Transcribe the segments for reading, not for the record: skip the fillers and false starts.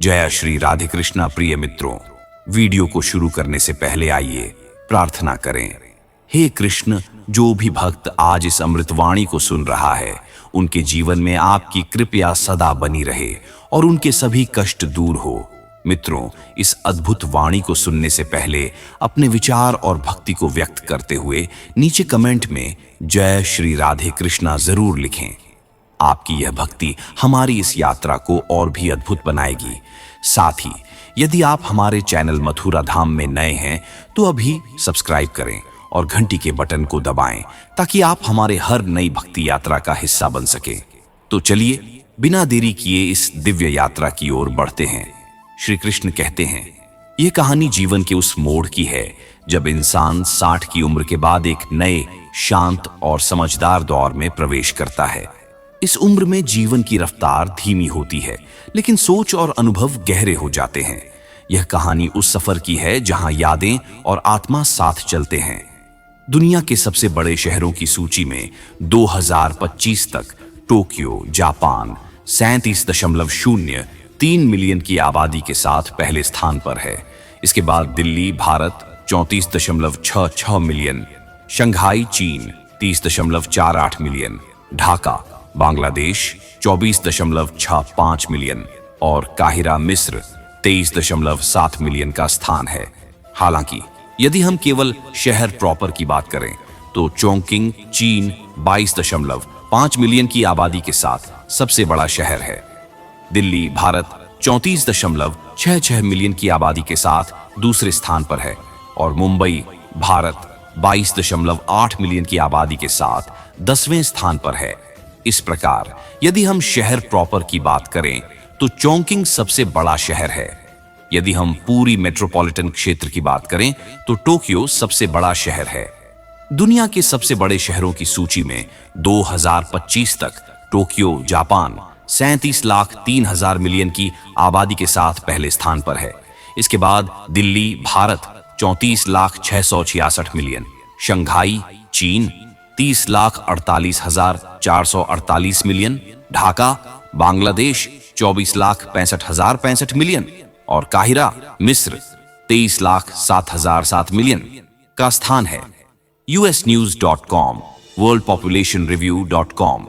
जय श्री राधे कृष्णा। प्रिय मित्रों, वीडियो को शुरू करने से पहले आइए प्रार्थना करें। हे कृष्ण, जो भी भक्त आज इस अमृतवाणी को सुन रहा है, उनके जीवन में आपकी कृपया सदा बनी रहे और उनके सभी कष्ट दूर हो। मित्रों, इस अद्भुत वाणी को सुनने से पहले अपने विचार और भक्ति को व्यक्त करते हुए नीचे कमेंट में जय श्री राधे कृष्णा जरूर लिखें। आपकी यह भक्ति हमारी इस यात्रा को और भी अद्भुत बनाएगी। साथ ही यदि आप हमारे चैनल मथुरा धाम में नए हैं तो अभी सब्सक्राइब करें और घंटी के बटन को दबाएं ताकि आप हमारे हर नई भक्ति यात्रा का हिस्सा बन सके। तो चलिए बिना देरी किए इस दिव्य यात्रा की ओर बढ़ते हैं। श्री कृष्ण कहते हैं, यह कहानी जीवन के उस मोड़ की है जब इंसान 60 की उम्र के बाद एक नए, शांत और समझदार दौर में प्रवेश करता है। इस उम्र में जीवन की रफ्तार धीमी होती है, लेकिन सोच और अनुभव गहरे हो जाते हैं। यह कहानी उस सफर की है जहां यादें और आत्मा साथ चलते हैं। दुनिया के सबसे बड़े शहरों की सूची में 2025 तक टोक्यो, जापान 37.03 मिलियन की आबादी के साथ पहले स्थान पर है। इसके बाद दिल्ली, भारत 34.66 मिलियन, शंघाई, चीन 30.48 मिलियन, ढाका, बांग्लादेश 24.65 मिलियन और काहिरा, मिस्र 23.7 मिलियन का स्थान है। हालांकि यदि हम केवल शहर प्रॉपर की बात करें तो चोंगकिंग, चीन 22.5 मिलियन की आबादी के साथ सबसे बड़ा शहर है। दिल्ली, भारत 34.66 मिलियन की आबादी के साथ दूसरे स्थान पर है और मुंबई, भारत 22.8 मिलियन की आबादी के साथ 10वें स्थान पर है। इस प्रकार यदि हम शहर प्रॉपर की बात करें तो चोंगकिंग सबसे बड़ा शहर है। यदि हम पूरी मेट्रोपॉलिटन क्षेत्र की बात करें तो टोक्यो सबसे बड़ा शहर है। दुनिया के सबसे बड़े शहरों की सूची में 2025 तक टोक्यो, जापान 37,03,000 मिलियन की आबादी के साथ पहले स्थान पर है। इसके बाद दिल्ली, भारत 34,666 मिलियन, शंघाई, चीन 30,48,448 मिलियन, ढाका, बांग्लादेश 24,65,065 मिलियन और काहिरा, मिस्र 23,07,007 मिलियन का स्थान है। usnews.com, worldpopulationreview.com।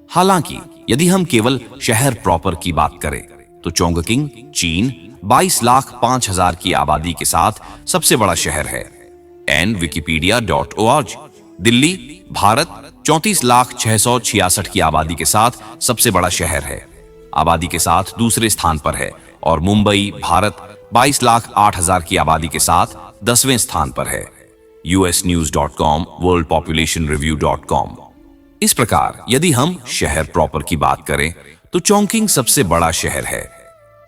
हालांकि यदि हम केवल शहर प्रॉपर की बात करें तो चोंगकिंग, चीन 22,05,000 की आबादी के साथ सबसे बड़ा शहर है। wikipedia.org, दिल्ली, भारत 34,666 की आबादी के साथ सबसे बड़ा शहर है। आबादी के साथ दूसरे स्थान पर है और मुंबई, भारत 22,08,000 की आबादी के साथ 10वें स्थान पर है। usnews.com, worldpopulationreview.com। इस प्रकार यदि हम शहर प्रॉपर की बात करें तो चोंगकिंग सबसे बड़ा शहर है।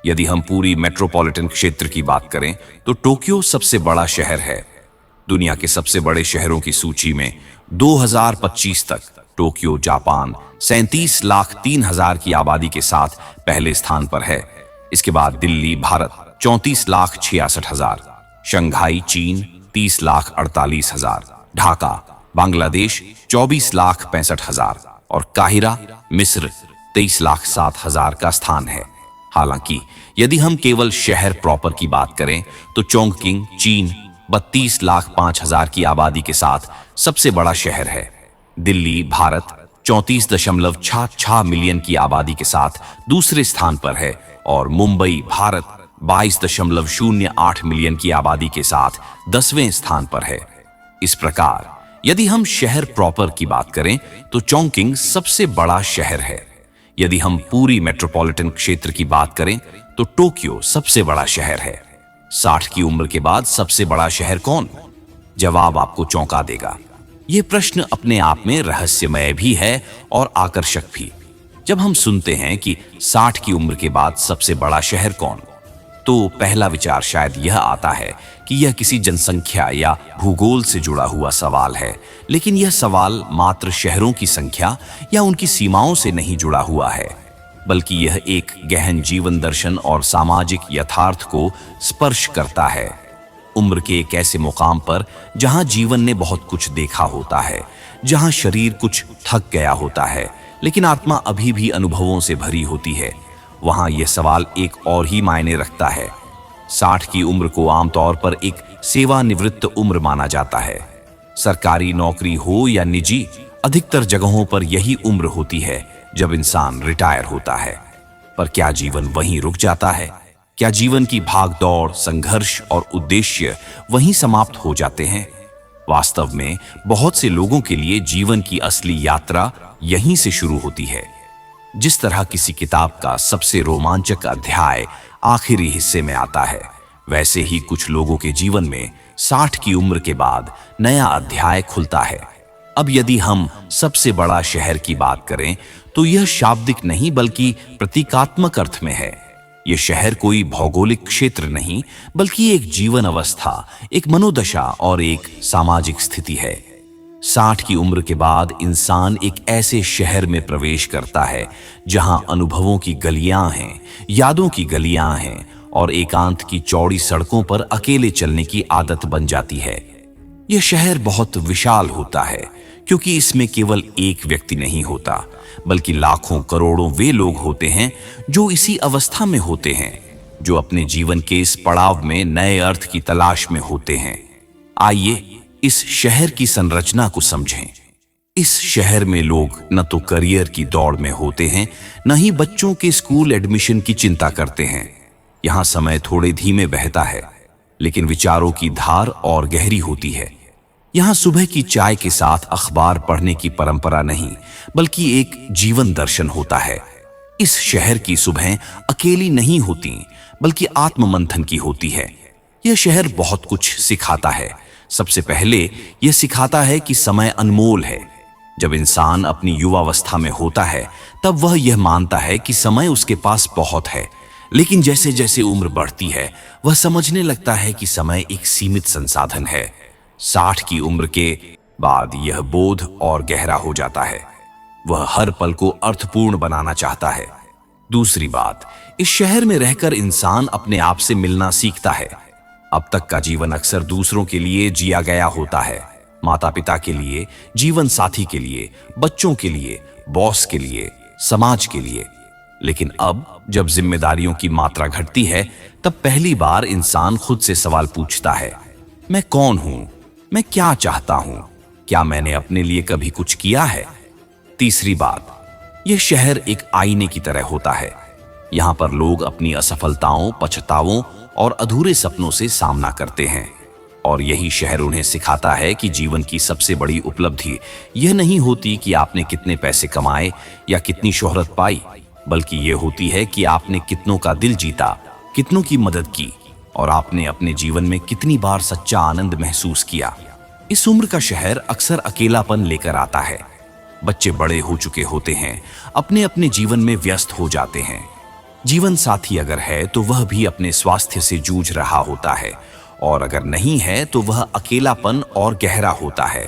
यदि हम पूरी मेट्रोपॉलिटन क्षेत्र की बात करें तो टोक्यो सबसे बड़ा शहर है। दुनिया के सबसे बड़े शहरों की सूची में 2025 तक टोक्यो, जापान 37,03,000 की आबादी के साथ पहले स्थान पर है। इसके बाद दिल्ली, भारत 34,66,000, शंघाई, चीन 30,48,000, ढाका, बांग्लादेश 24,65,000 और काहिरा, मिस्र 23,07,000 का स्थान है। हालांकि यदि हम केवल शहर प्रॉपर की बात करें तो चोंगकिंग, चीन 32,05,000 की आबादी के साथ सबसे बड़ा शहर है। दिल्ली, भारत 34.66 मिलियन की आबादी के साथ दूसरे स्थान पर है और मुंबई, भारत 22.08 मिलियन की आबादी के साथ 10वें स्थान पर है। इस प्रकार यदि हम शहर प्रॉपर की बात करें तो चोंगकिंग सबसे बड़ा शहर है। यदि हम पूरी मेट्रोपॉलिटन क्षेत्र की बात करें तो टोक्यो सबसे बड़ा शहर है। 60 की उम्र के बाद सबसे बड़ा शहर कौन? जवाब आपको चौंका देगा। यह प्रश्न अपने आप में रहस्यमय भी है और आकर्षक भी। जब हम सुनते हैं कि 60 की उम्र के बाद सबसे बड़ा शहर कौन, तो पहला विचार शायद यह आता है कि यह किसी जनसंख्या या भूगोल से जुड़ा हुआ सवाल है। लेकिन यह सवाल मात्र शहरों की संख्या या उनकी सीमाओं से नहीं जुड़ा हुआ है, बल्कि यह एक गहन जीवन दर्शन और सामाजिक यथार्थ को स्पर्श करता है। उम्र के एक ऐसे मुकाम पर जहां जीवन ने बहुत कुछ देखा होता है, जहां शरीर कुछ थक गया होता है, लेकिन आत्मा अभी भी अनुभवों से भरी होती है, वहां यह सवाल एक और ही मायने रखता है। 60 की उम्र को आमतौर पर एक सेवानिवृत्त उम्र माना जाता है। सरकारी नौकरी हो या निजी, अधिकतर जगहों पर यही उम्र होती है जब इंसान रिटायर होता है। पर क्या जीवन वहीं रुक जाता है? क्या जीवन की भागदौड़, संघर्ष और उद्देश्य वहीं समाप्त हो जाते हैं? वास्तव में बहुत से लोगों के लिए जीवन की असली यात्रा यहीं से शुरू होती है। जिस तरह किसी किताब का सबसे रोमांचक अध्याय आखिरी हिस्से में आता है, वैसे ही कुछ लोगों के जीवन में 60 की उम्र के बाद नया अध्याय खुलता है। अब यदि हम सबसे बड़ा शहर की बात करें तो यह शाब्दिक नहीं बल्कि प्रतीकात्मक अर्थ में है। यह शहर कोई भौगोलिक क्षेत्र नहीं बल्कि एक जीवन अवस्था, एक मनोदशा और एक सामाजिक स्थिति है। 60 की उम्र के बाद इंसान एक ऐसे शहर में प्रवेश करता है जहां अनुभवों की गलियां हैं, यादों की गलियां हैं और एकांत की चौड़ी सड़कों पर अकेले चलने की आदत बन जाती है। यह शहर बहुत विशाल होता है क्योंकि इसमें केवल एक व्यक्ति नहीं होता बल्कि लाखों करोड़ों वे लोग होते हैं जो इसी अवस्था में होते हैं, जो अपने जीवन के इस पड़ाव में नए अर्थ की तलाश में होते हैं। आइए इस शहर की संरचना को समझें। इस शहर में लोग न तो करियर की दौड़ में होते हैं, न ही बच्चों के स्कूल एडमिशन की चिंता करते हैं। यहां समय थोड़े धीमे बहता है, लेकिन विचारों की धार और गहरी होती है। यहां सुबह की चाय के साथ अखबार पढ़ने की परंपरा नहीं बल्कि एक जीवन दर्शन होता है। इस शहर की सुबह अकेली नहीं होती बल्कि आत्ममंथन की होती है। यह शहर बहुत कुछ सिखाता है। सबसे पहले यह सिखाता है कि समय अनमोल है। जब इंसान अपनी युवावस्था में होता है तब वह यह मानता है कि समय उसके पास बहुत है, लेकिन जैसे जैसे उम्र बढ़ती है वह समझने लगता है कि समय एक सीमित संसाधन है। 60 की उम्र के बाद यह बोध और गहरा हो जाता है। वह हर पल को अर्थपूर्ण बनाना चाहता है। दूसरी बात, इस शहर में रहकर इंसान अपने आप से मिलना सीखता है। अब तक का जीवन अक्सर दूसरों के लिए जिया गया होता है, माता पिता के लिए, जीवन साथी के लिए, बच्चों के लिए, बॉस के लिए, समाज के लिए। लेकिन अब जब जिम्मेदारियों की मात्रा घटती है तब पहली बार इंसान खुद से सवाल पूछता है, मैं कौन हूं? मैं क्या चाहता हूं? क्या मैंने अपने लिए कभी कुछ किया है? तीसरी बात, यह शहर एक आईने की तरह होता है। यहां पर लोग अपनी असफलताओं, पछतावों और अधूरे सपनों से सामना करते हैं और यही शहर उन्हें सिखाता है कि जीवन की सबसे बड़ी उपलब्धि यह नहीं होती कि आपने कितने पैसे कमाए या कितनी शोहरत पाई, बल्कि यह होती है कि आपने कितनों का दिल जीता, कितनों की मदद की और आपने अपने जीवन में कितनी बार सच्चा आनंद महसूस किया। इस उम्र का शहर अक्सर अकेलापन लेकर आता है। बच्चे बड़े हो चुके होते हैं, अपने अपने जीवन में व्यस्त हो जाते हैं। जीवन साथी अगर है तो वह भी अपने स्वास्थ्य से जूझ रहा होता है और अगर नहीं है तो वह अकेलापन और गहरा होता है।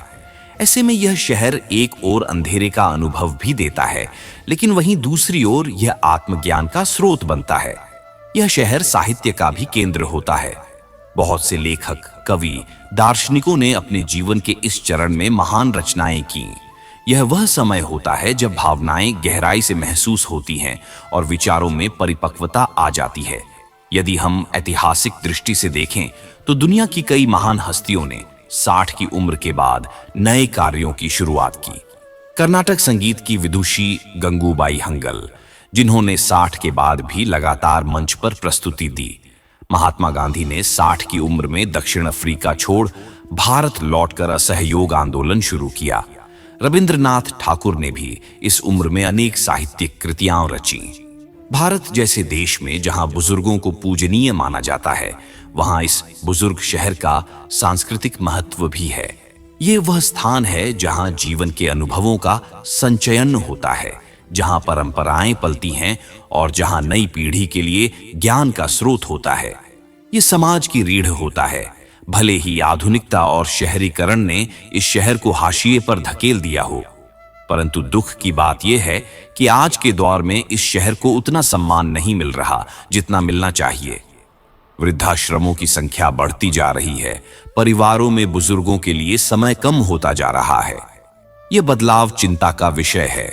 ऐसे में यह शहर एक ओर अंधेरे का अनुभव भी देता है, लेकिन वहीं दूसरी ओर यह आत्मज्ञान का स्रोत बनता है। यह शहर साहित्य का भी केंद्र होता है। बहुत से लेखक, कवि, दार्शनिकों ने अपने जीवन के इस चरण में महान रचनाएं की। यह वह समय होता है जब भावनाएं गहराई से महसूस होती हैं और विचारों में परिपक्वता आ जाती है। यदि हम ऐतिहासिक दृष्टि से देखें तो दुनिया की कई महान हस्तियों ने 60 की उम्र के बाद नए कार्यों की शुरुआत की। कर्नाटक संगीत की विदुषी गंगूबाई हंगल, जिन्होंने 60 के बाद भी लगातार मंच पर प्रस्तुति दी। महात्मा गांधी ने 60 की उम्र में दक्षिण अफ्रीका छोड़ भारत लौटकर असहयोग आंदोलन शुरू किया। रविंद्रनाथ ठाकुर ने भी इस उम्र में अनेक साहित्यिक कृतियां रची। भारत जैसे देश में जहां बुजुर्गों को पूजनीय माना जाता है, वहां इस बुजुर्ग शहर का सांस्कृतिक महत्व भी है। ये वह स्थान है जहां जीवन के अनुभवों का संचयन होता है, जहां परंपराएं पलती हैं और जहां नई पीढ़ी के लिए ज्ञान का स्रोत होता है। ये समाज की रीढ़ होता है। भले ही आधुनिकता और शहरीकरण ने इस शहर को हाशिए पर धकेल दिया हो, परंतु दुख की बात यह है कि आज के दौर में इस शहर को उतना सम्मान नहीं मिल रहा जितना मिलना चाहिए। वृद्धाश्रमों की संख्या बढ़ती जा रही है। परिवारों में बुजुर्गों के लिए समय कम होता जा रहा है। यह बदलाव चिंता का विषय है।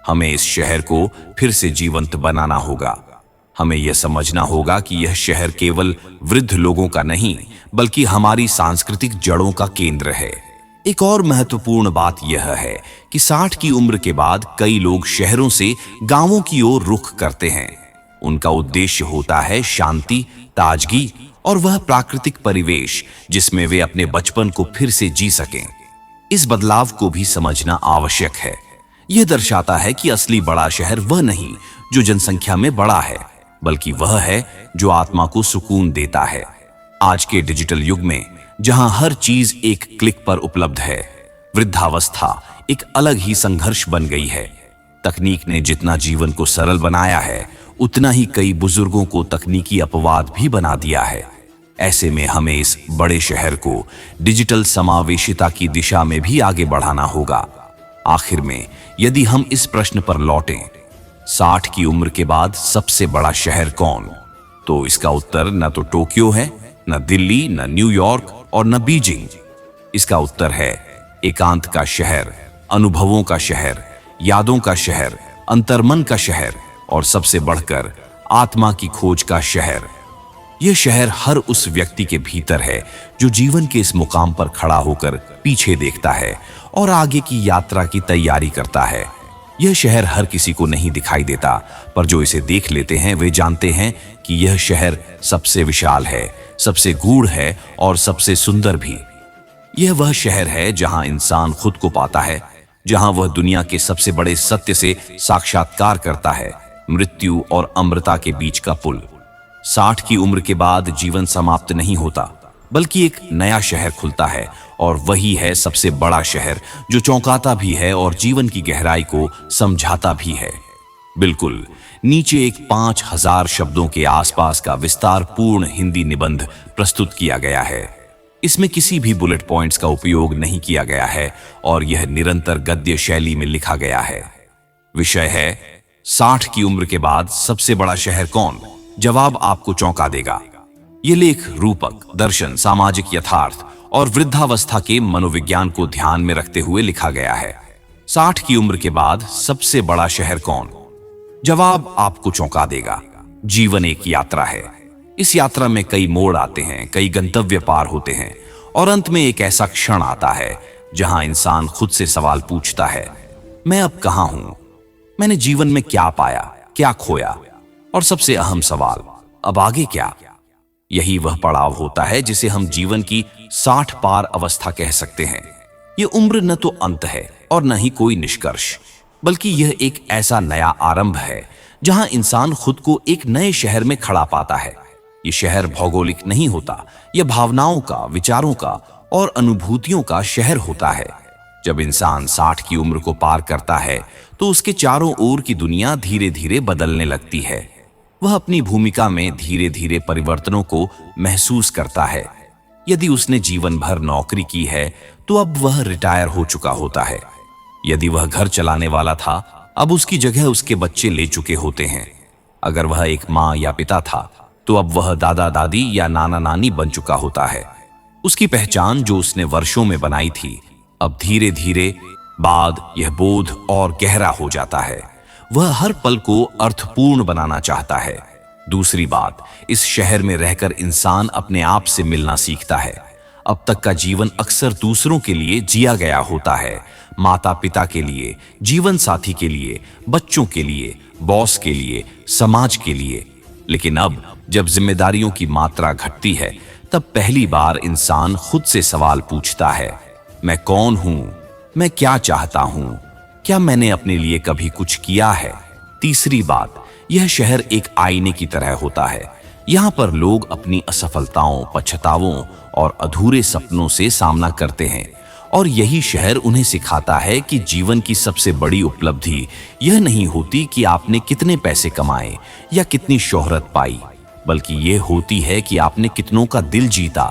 हमें इस शहर को फिर से जीवंत बनाना होगा। हमें यह समझना होगा कि यह शहर केवल वृद्ध लोगों का नहीं, बल्कि हमारी सांस्कृतिक जड़ों का केंद्र है। एक और महत्वपूर्ण बात यह है कि 60 की उम्र के बाद कई लोग शहरों से गांवों की ओर रुख करते हैं। उनका उद्देश्य होता है शांति, ताजगी और वह प्राकृतिक परिवेश जिसमें वे अपने बचपन को फिर से जी सकें। इस बदलाव को भी समझना आवश्यक है। यह दर्शाता है कि असली बड़ा शहर वह नहीं जो जनसंख्या में बड़ा है, बल्कि वह है जो आत्मा को सुकून देता है। आज के डिजिटल युग में जहां हर चीज एक क्लिक पर उपलब्ध है, वृद्धावस्था एक अलग ही संघर्ष बन गई है। तकनीक ने जितना जीवन को सरल बनाया है, उतना ही कई बुजुर्गों को तकनीकी अपवाद भी बना दिया है। ऐसे में हमें इस बड़े शहर को डिजिटल समावेशिता की दिशा में भी आगे बढ़ाना होगा। आखिर में यदि हम इस प्रश्न पर लौटें, 60 की उम्र के बाद सबसे बड़ा शहर कौन, तो इसका उत्तर न तो टोक्यो है, न दिल्ली, न न्यूयॉर्क और न बीजिंग। इसका उत्तर है एकांत का शहर, अनुभवों का शहर, यादों का शहर, अंतर्मन का शहर और सबसे बढ़कर आत्मा की खोज का शहर। यह शहर हर उस व्यक्ति के भीतर है जो जीवन के इस मुकाम पर खड़ा होकर पीछे देखता है और आगे की यात्रा की तैयारी करता है। यह शहर हर किसी को नहीं दिखाई देता, पर जो इसे देख लेते हैं वे जानते हैं कि यह शहर सबसे विशाल है, सबसे गूढ़ है और सबसे सुंदर भी। यह वह शहर है जहां इंसान खुद को पाता है, जहां वह दुनिया के सबसे बड़े सत्य से साक्षात्कार करता है, मृत्यु और अमृता के बीच का पुल। 60 की उम्र के बाद जीवन समाप्त नहीं होता, बल्कि एक नया शहर खुलता है और वही है सबसे बड़ा शहर जो चौंकाता भी है और जीवन की गहराई को समझाता भी है। बिल्कुल नीचे एक 5000 शब्दों के आसपास का विस्तार पूर्ण हिंदी निबंध प्रस्तुत किया गया है। इसमें किसी भी बुलेट पॉइंट्स का उपयोग नहीं किया गया है और यह निरंतर गद्य शैली में लिखा गया है। विषय है 60 की उम्र के बाद सबसे बड़ा शहर कौन। जवाब आपको चौंका देगा। यह लेख रूपक, दर्शन, सामाजिक यथार्थ और वृद्धावस्था के मनोविज्ञान को ध्यान में रखते हुए लिखा गया है। 60 की उम्र के बाद सबसे बड़ा शहर कौन। जवाब आपको चौंका देगा। जीवन एक यात्रा है। इस यात्रा में कई मोड़ आते हैं, कई गंतव्य पार होते हैं और अंत में एक ऐसा क्षण आता है जहां इंसान खुद से सवाल पूछता है, मैं अब कहां हूं, मैंने जीवन में क्या पाया, क्या खोया, और सबसे अहम सवाल, अब आगे क्या। यही वह पड़ाव होता है जिसे हम जीवन की 60 पार अवस्था कह सकते हैं। यह उम्र न तो अंत है और न ही कोई निष्कर्ष, बल्कि यह एक ऐसा नया आरंभ है जहां इंसान खुद को एक नए शहर में खड़ा पाता है। यह शहर भौगोलिक नहीं होता, यह भावनाओं का, विचारों का और अनुभूतियों का शहर होता है। जब इंसान 60 की उम्र को पार करता है तो उसके चारों ओर की दुनिया धीरे धीरे बदलने लगती है। वह अपनी भूमिका में धीरे धीरे परिवर्तनों को महसूस करता है। यदि उसने जीवन भर नौकरी की है तो अब वह रिटायर हो चुका होता है। यदि वह घर चलाने वाला था, अब उसकी जगह उसके बच्चे ले चुके होते हैं। अगर वह एक माँ या पिता था तो अब वह दादा दादी या नाना नानी बन चुका होता है। उसकी पहचान जो उसने वर्षों में बनाई थी, अब धीरे धीरे बाद यह बोध और गहरा हो जाता है। वह हर पल को अर्थपूर्ण बनाना चाहता है। दूसरी बात, इस शहर में रहकर इंसान अपने आप से मिलना सीखता है। अब तक का जीवन अक्सर दूसरों के लिए जिया गया होता है, माता पिता के लिए, जीवन साथी के लिए, बच्चों के लिए, बॉस के लिए, समाज के लिए। लेकिन अब जब जिम्मेदारियों की मात्रा घटती है, तब पहली बार इंसान खुद से सवाल पूछता है, मैं कौन हूं, मैं क्या चाहता हूं, क्या मैंने अपने लिए कभी कुछ किया है। तीसरी बात, यह शहर एक आईने की तरह होता है। यहाँ पर लोग अपनी असफलताओं, पछतावों और अधूरे सपनों से सामना करते हैं और यही शहर उन्हें सिखाता है कि जीवन की सबसे बड़ी उपलब्धि यह नहीं होती कि आपने कितने पैसे कमाए या कितनी शोहरत पाई, बल्कि यह होती है कि आपने कितनों का दिल जीता,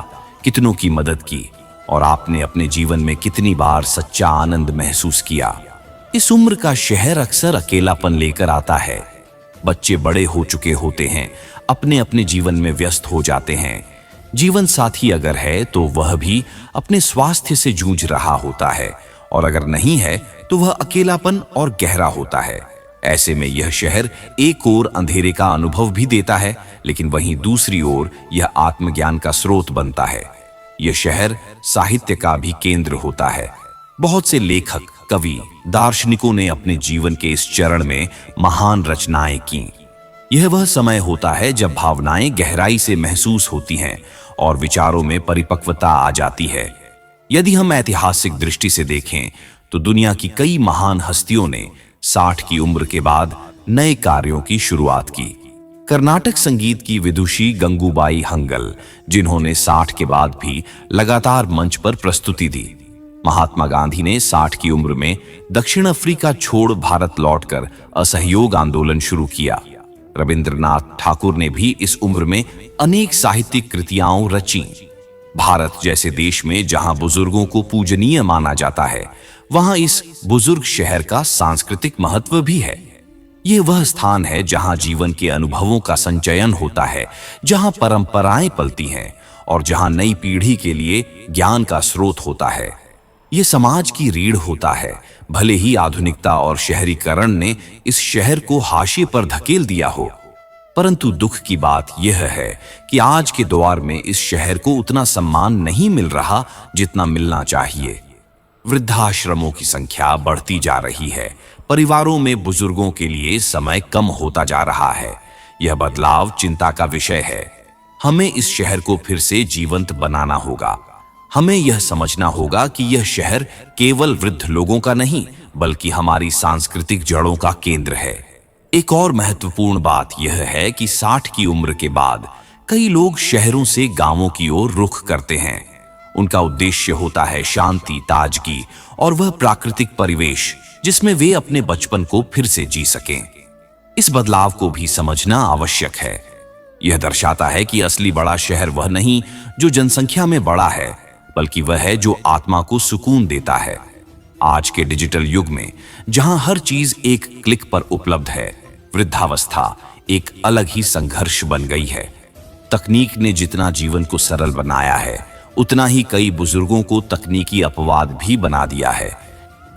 कितनों की मदद की और आपने अपने जीवन में कितनी बार सच्चा आनंद महसूस किया। इस उम्र का शहर अक्सर अकेलापन लेकर आता है। बच्चे बड़े हो चुके होते हैं, अपने अपने जीवन में व्यस्त हो जाते हैं। जीवन साथी अगर है तो वह भी अपने स्वास्थ्य से जूझ रहा होता है और अगर नहीं है तो वह अकेलापन और गहरा होता है। ऐसे में यह शहर एक ओर अंधेरे का अनुभव भी देता है, लेकिन वहीं दूसरी ओर यह आत्मज्ञान का स्रोत बनता है। यह शहर साहित्य का भी केंद्र होता है। बहुत से लेखक, कवि, दार्शनिकों ने अपने जीवन के इस चरण में महान रचनाएं की। यह वह समय होता है जब भावनाएं गहराई से महसूस होती हैं और विचारों में परिपक्वता आ जाती है। यदि हम ऐतिहासिक दृष्टि से देखें तो दुनिया की कई महान हस्तियों ने 60 की उम्र के बाद नए कार्यों की शुरुआत की। कर्नाटक संगीत की विदुषी गंगूबाई हंगल, जिन्होंने 60 के बाद भी लगातार मंच पर प्रस्तुति दी। महात्मा गांधी ने 60 की उम्र में दक्षिण अफ्रीका छोड़ भारत लौटकर असहयोग आंदोलन शुरू किया। रविंद्रनाथ ठाकुर ने भी इस उम्र में अनेक साहित्यिक कृतियां रची। भारत जैसे देश में जहां बुजुर्गों को पूजनीय माना जाता है, वहां इस बुजुर्ग शहर का सांस्कृतिक महत्व भी है। यह वह स्थान है जहां जीवन के अनुभवों का संचयन होता है, जहां परंपराएं पलती हैं और जहां नई पीढ़ी के लिए ज्ञान का स्रोत होता है। यह समाज की रीढ़ होता है। भले ही आधुनिकता और शहरीकरण ने इस शहर को हाशिए पर धकेल दिया हो, परंतु दुख की बात यह है कि आज के दौर में इस शहर को उतना सम्मान नहीं मिल रहा जितना मिलना चाहिए। वृद्धाश्रमों की संख्या बढ़ती जा रही है। परिवारों में बुजुर्गों के लिए समय कम होता जा रहा है। यह बदलाव चिंता का विषय है। हमें इस शहर को फिर से जीवंत बनाना होगा। हमें यह समझना होगा कि यह शहर केवल वृद्ध लोगों का नहीं, बल्कि हमारी सांस्कृतिक जड़ों का केंद्र है। एक और महत्वपूर्ण बात यह है कि 60 की उम्र के बाद कई लोग शहरों से गांवों की ओर रुख करते हैं। उनका उद्देश्य होता है शांति, ताजगी और वह प्राकृतिक परिवेश जिसमें वे अपने बचपन को फिर से जी सकें। इस बदलाव को भी समझना आवश्यक है। यह दर्शाता है कि असली बड़ा शहर वह नहीं जो जनसंख्या में बड़ा है, बल्कि वह है जो आत्मा को सुकून देता है। आज के डिजिटल युग में जहां हर चीज एक क्लिक पर उपलब्ध है, वृद्धावस्था एक अलग ही संघर्ष बन गई है। तकनीक ने जितना जीवन को सरल बनाया है, उतना ही कई बुजुर्गों को तकनीकी अपवाद भी बना दिया है।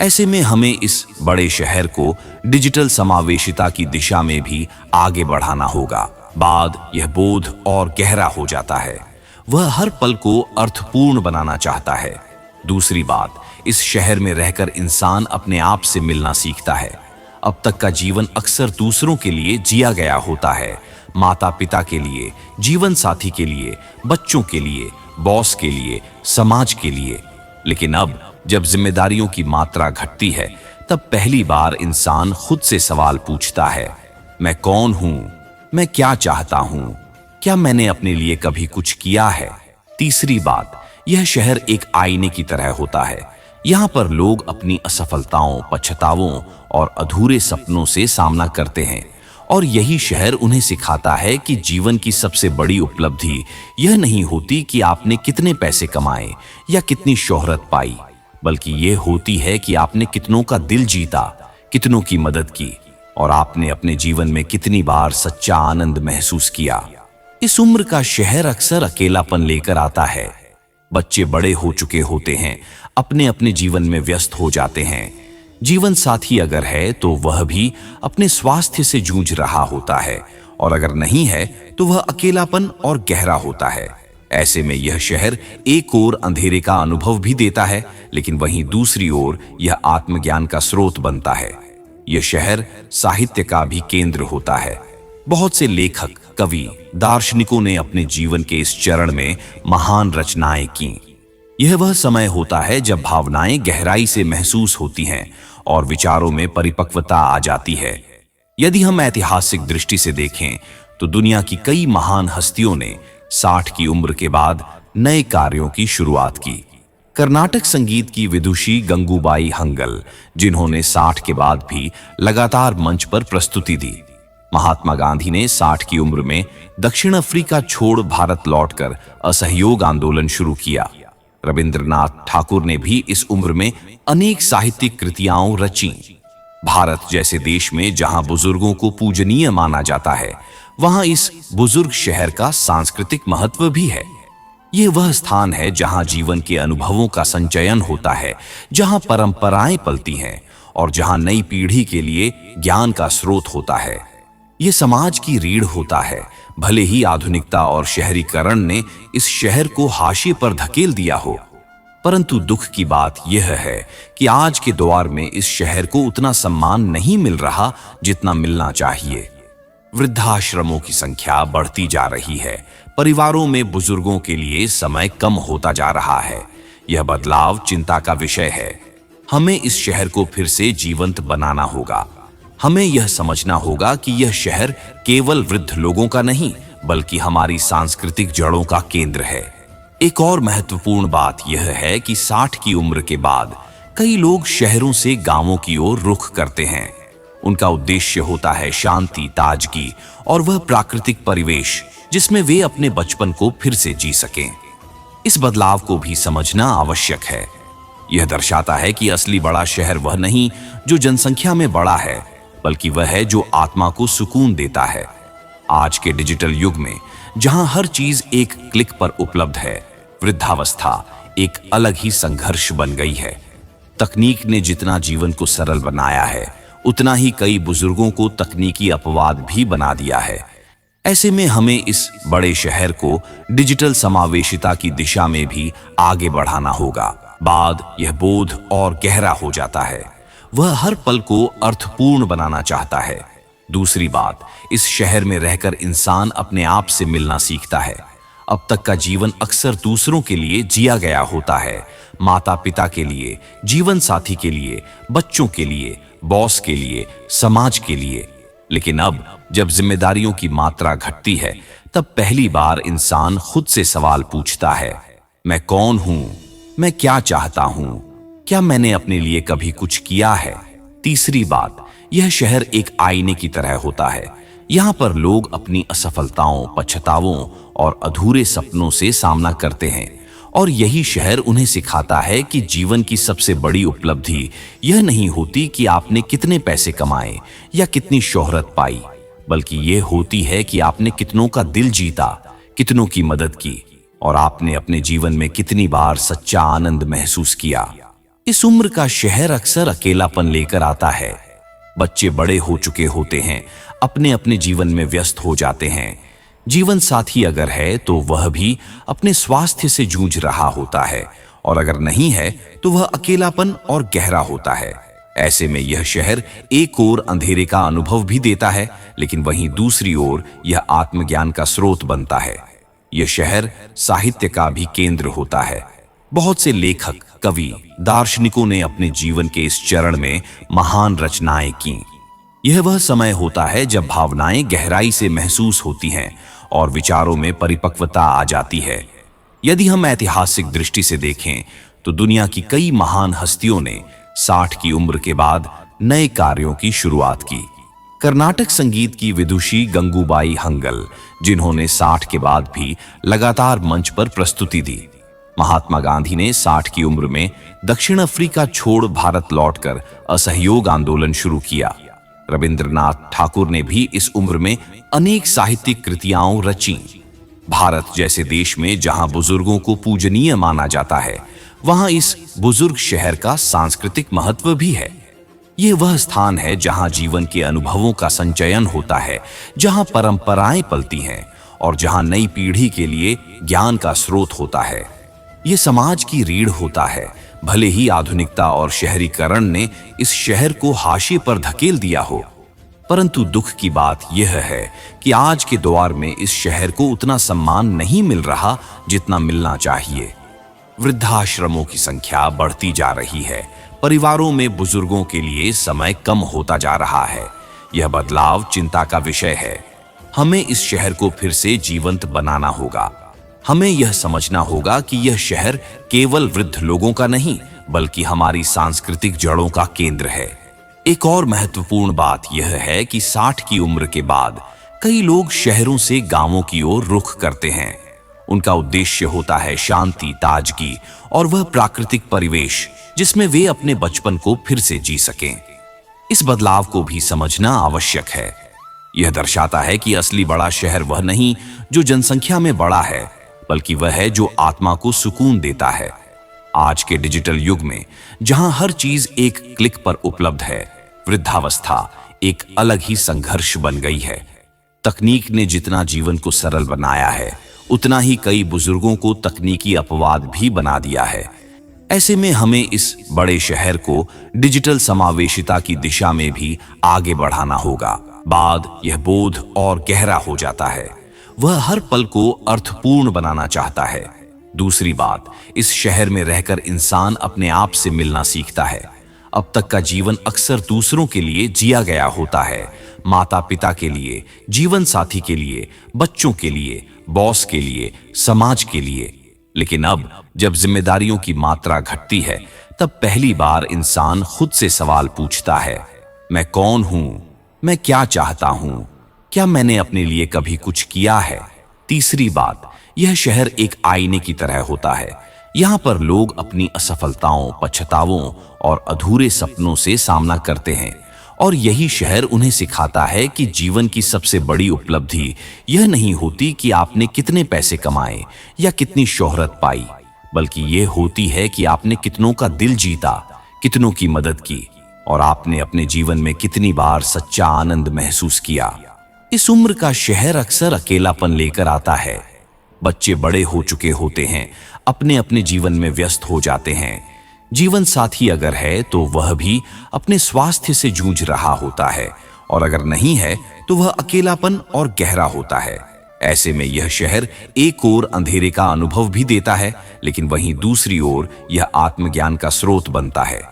ऐसे में हमें इस बड़े शहर को डिजिटल समावेशिता की दिशा में भी आगे बढ़ाना होगा। बाद यह बोध और गहरा हो जाता है। वह हर पल को अर्थपूर्ण बनाना चाहता है। दूसरी बात, इस शहर में रहकर इंसान अपने आप से मिलना सीखता है। अब तक का जीवन अक्सर दूसरों के लिए जिया गया होता है, माता पिता के लिए, जीवन साथी के लिए, बच्चों के लिए, बॉस के लिए, समाज के लिए। लेकिन अब जब जिम्मेदारियों की मात्रा घटती है, तब पहली बार इंसान खुद से सवाल पूछता है, मैं कौन हूं? मैं क्या चाहता हूं? क्या मैंने अपने लिए कभी कुछ किया है? तीसरी बात, यह शहर एक आईने की तरह होता है। यहाँ पर लोग अपनी असफलताओं, पछतावों और अधूरे सपनों से सामना करते हैं, और यही शहर उन्हें सिखाता है कि जीवन की सबसे बड़ी उपलब्धि यह नहीं होती कि आपने कितने पैसे कमाए या कितनी शोहरत पाई, बल्कि यह होती है कि आपने कितनों का दिल जीता, कितनों की मदद की, और आपने अपने जीवन में कितनी बार सच्चा आनंद महसूस किया। इस उम्र का शहर अक्सर अकेलापन लेकर आता है। बच्चे बड़े हो चुके होते हैं, अपने अपने जीवन में व्यस्त हो जाते हैं। जीवन साथी अगर है तो वह भी अपने स्वास्थ्य से जूझ रहा होता है, और अगर नहीं है तो वह अकेलापन और गहरा होता है। ऐसे में यह शहर एक ओर अंधेरे का अनुभव भी देता है, लेकिन वहीं दूसरी ओर यह आत्मज्ञान का स्रोत बनता है। यह शहर साहित्य का भी केंद्र होता है। बहुत से लेखक, कवि, दार्शनिकों ने अपने जीवन के इस चरण में महान रचनाएं की। यह वह समय होता है जब भावनाएं गहराई से महसूस होती हैं और विचारों में परिपक्वता आ जाती है। यदि हम ऐतिहासिक दृष्टि से देखें तो दुनिया की कई महान हस्तियों ने 60 की उम्र के बाद नए कार्यों की शुरुआत की। कर्नाटक संगीत की विदुषी गंगूबाई हंगल, जिन्होंने 60 के बाद भी लगातार मंच पर प्रस्तुति दी। महात्मा गांधी ने 60 की उम्र में दक्षिण अफ्रीका छोड़ भारत लौटकर असहयोग आंदोलन शुरू किया। रविंद्रनाथ ठाकुर ने भी इस उम्र में अनेक साहित्यिक कृतियां रची। भारत जैसे देश में जहां बुजुर्गों को पूजनीय माना जाता है, वहां इस बुजुर्ग शहर का सांस्कृतिक महत्व भी है। यह वह स्थान है जहां जीवन के अनुभवों का संचयन होता है, जहां परंपराएं पलती हैं और जहां नई पीढ़ी के लिए ज्ञान का स्रोत होता है। ये समाज की रीढ़ होता है, भले ही आधुनिकता और शहरीकरण ने इस शहर को हाशिए पर धकेल दिया हो। परंतु दुख की बात यह है कि आज के दौर में इस शहर को उतना सम्मान नहीं मिल रहा जितना मिलना चाहिए। वृद्धाश्रमों की संख्या बढ़ती जा रही है, परिवारों में बुजुर्गों के लिए समय कम होता जा रहा है। यह बदलाव चिंता का विषय है। हमें इस शहर को फिर से जीवंत बनाना होगा। हमें यह समझना होगा कि यह शहर केवल वृद्ध लोगों का नहीं, बल्कि हमारी सांस्कृतिक जड़ों का केंद्र है। एक और महत्वपूर्ण बात यह है कि 60 की उम्र के बाद कई लोग शहरों से गांवों की ओर रुख करते हैं। उनका उद्देश्य होता है शांति, ताजगी और वह प्राकृतिक परिवेश जिसमें वे अपने बचपन को फिर से जी सकें। इस बदलाव को भी समझना आवश्यक है। यह दर्शाता है कि असली बड़ा शहर वह नहीं जो जनसंख्या में बड़ा है, बल्कि वह है जो आत्मा को सुकून देता है। आज के डिजिटल युग में जहां हर चीज एक क्लिक पर उपलब्ध है, वृद्धावस्था एक अलग ही संघर्ष बन गई है। तकनीक ने जितना जीवन को सरल बनाया है, उतना ही कई बुजुर्गों को तकनीकी अपवाद भी बना दिया है। ऐसे में हमें इस बड़े शहर को डिजिटल समावेशिता की दिशा में भी आगे बढ़ाना होगा। बाद यह बोध और गहरा हो जाता है। वह हर पल को अर्थपूर्ण बनाना चाहता है। दूसरी बात, इस शहर में रहकर इंसान अपने आप से मिलना सीखता है। अब तक का जीवन अक्सर दूसरों के लिए जिया गया होता है, माता पिता के लिए, जीवन साथी के लिए, बच्चों के लिए, बॉस के लिए, समाज के लिए। लेकिन अब जब जिम्मेदारियों की मात्रा घटती है, तब पहली बार इंसान खुद से सवाल पूछता है, मैं कौन हूं? मैं क्या चाहता हूं? क्या मैंने अपने लिए कभी कुछ किया है? तीसरी बात, यह शहर एक आईने की तरह होता है। यहाँ पर लोग अपनी असफलताओं, पछतावों और अधूरे सपनों से सामना करते हैं, और यही शहर उन्हें सिखाता है कि जीवन की सबसे बड़ी उपलब्धि यह नहीं होती कि आपने कितने पैसे कमाए या कितनी शोहरत पाई, बल्कि यह होती है कि आपने कितनों का दिल जीता, कितनों की मदद की, और आपने अपने जीवन में कितनी बार सच्चा आनंद महसूस किया। इस उम्र का शहर अक्सर अकेलापन लेकर आता है। बच्चे बड़े हो चुके होते हैं, अपने अपने जीवन में व्यस्त हो जाते हैं। जीवन साथी अगर है तो वह भी अपने स्वास्थ्य से जूझ रहा होता है, और अगर नहीं है तो वह अकेलापन और गहरा होता है। ऐसे में यह शहर एक ओर अंधेरे का अनुभव भी देता है, लेकिन वहीं दूसरी ओर यह आत्मज्ञान का स्रोत बनता है। यह शहर साहित्य का भी केंद्र होता है। बहुत से लेखक, कवि, दार्शनिकों ने अपने जीवन के इस चरण में महान रचनाएं की। यह वह समय होता है जब भावनाएं गहराई से महसूस होती हैं और विचारों में परिपक्वता आ जाती है। यदि हम ऐतिहासिक दृष्टि से देखें तो दुनिया की कई महान हस्तियों ने 60 की उम्र के बाद नए कार्यों की शुरुआत की। कर्नाटक संगीत की विदुषी गंगूबाई हंगल, जिन्होंने 60 के बाद भी लगातार मंच पर प्रस्तुति दी। महात्मा गांधी ने 60 की उम्र में दक्षिण अफ्रीका छोड़ भारत लौटकर असहयोग आंदोलन शुरू किया। रविंद्रनाथ ठाकुर ने भी इस उम्र में अनेक साहित्यिक कृतियां रची। भारत जैसे देश में जहां बुजुर्गों को पूजनीय माना जाता है, वहां इस बुजुर्ग शहर का सांस्कृतिक महत्व भी है। यह वह स्थान है जहां जीवन के अनुभवों का संचयन होता है, जहां परंपराएं पलती हैं और जहां नई पीढ़ी के लिए ज्ञान का स्रोत होता है। यह समाज की रीढ़ होता है, भले ही आधुनिकता और शहरीकरण ने इस शहर को हाशिए पर धकेल दिया हो। परंतु दुख की बात यह है कि आज के दौर में इस शहर को उतना सम्मान नहीं मिल रहा जितना मिलना चाहिए। वृद्धाश्रमों की संख्या बढ़ती जा रही है, परिवारों में बुजुर्गों के लिए समय कम होता जा रहा है। यह बदलाव चिंता का विषय है। हमें इस शहर को फिर से जीवंत बनाना होगा। हमें यह समझना होगा कि यह शहर केवल वृद्ध लोगों का नहीं, बल्कि हमारी सांस्कृतिक जड़ों का केंद्र है। एक और महत्वपूर्ण बात यह है कि 60 की उम्र के बाद कई लोग शहरों से गांवों की ओर रुख करते हैं। उनका उद्देश्य होता है शांति, ताजगी और वह प्राकृतिक परिवेश जिसमें वे अपने बचपन को फिर से जी सकें। इस बदलाव को भी समझना आवश्यक है। यह दर्शाता है कि असली बड़ा शहर वह नहीं जो जनसंख्या में बड़ा है, बल्कि वह है जो आत्मा को सुकून देता है। आज के डिजिटल युग में जहां हर चीज एक क्लिक पर उपलब्ध है, वृद्धावस्था एक अलग ही संघर्ष बन गई है। तकनीक ने जितना जीवन को सरल बनाया है, उतना ही कई बुजुर्गों को तकनीकी अपवाद भी बना दिया है। ऐसे में हमें इस बड़े शहर को डिजिटल समावेशिता की दिशा में भी आगे बढ़ाना होगा। बाद यह बोध और गहरा हो जाता है, वह हर पल को अर्थपूर्ण बनाना चाहता है। दूसरी बात, इस शहर में रहकर इंसान अपने आप से मिलना सीखता है। अब तक का जीवन अक्सर दूसरों के लिए जिया गया होता है, माता पिता के लिए, जीवन साथी के लिए, बच्चों के लिए, बॉस के लिए, समाज के लिए। लेकिन अब जब जिम्मेदारियों की मात्रा घटती है, तब पहली बार इंसान खुद से सवाल पूछता है, मैं कौन हूं? मैं क्या चाहता हूं? क्या मैंने अपने लिए कभी कुछ किया है? तीसरी बात, यह शहर एक आईने की तरह होता है। यहाँ पर लोग अपनी असफलताओं, पछतावों और अधूरे सपनों से सामना करते हैं, और यही शहर उन्हें सिखाता है कि जीवन की सबसे बड़ी उपलब्धि यह नहीं होती कि आपने कितने पैसे कमाए या कितनी शोहरत पाई, बल्कि यह होती है कि आपने कितनों का दिल जीता, कितनों की मदद की, और आपने अपने जीवन में कितनी बार सच्चा आनंद महसूस किया। इस उम्र का शहर अक्सर अकेलापन लेकर आता है। बच्चे बड़े हो चुके होते हैं, अपने अपने जीवन में व्यस्त हो जाते हैं। जीवन साथी अगर है तो वह भी अपने स्वास्थ्य से जूझ रहा होता है, और अगर नहीं है तो वह अकेलापन और गहरा होता है। ऐसे में यह शहर एक ओर अंधेरे का अनुभव भी देता है, लेकिन वहीं दूसरी ओर यह आत्मज्ञान का स्रोत बनता है।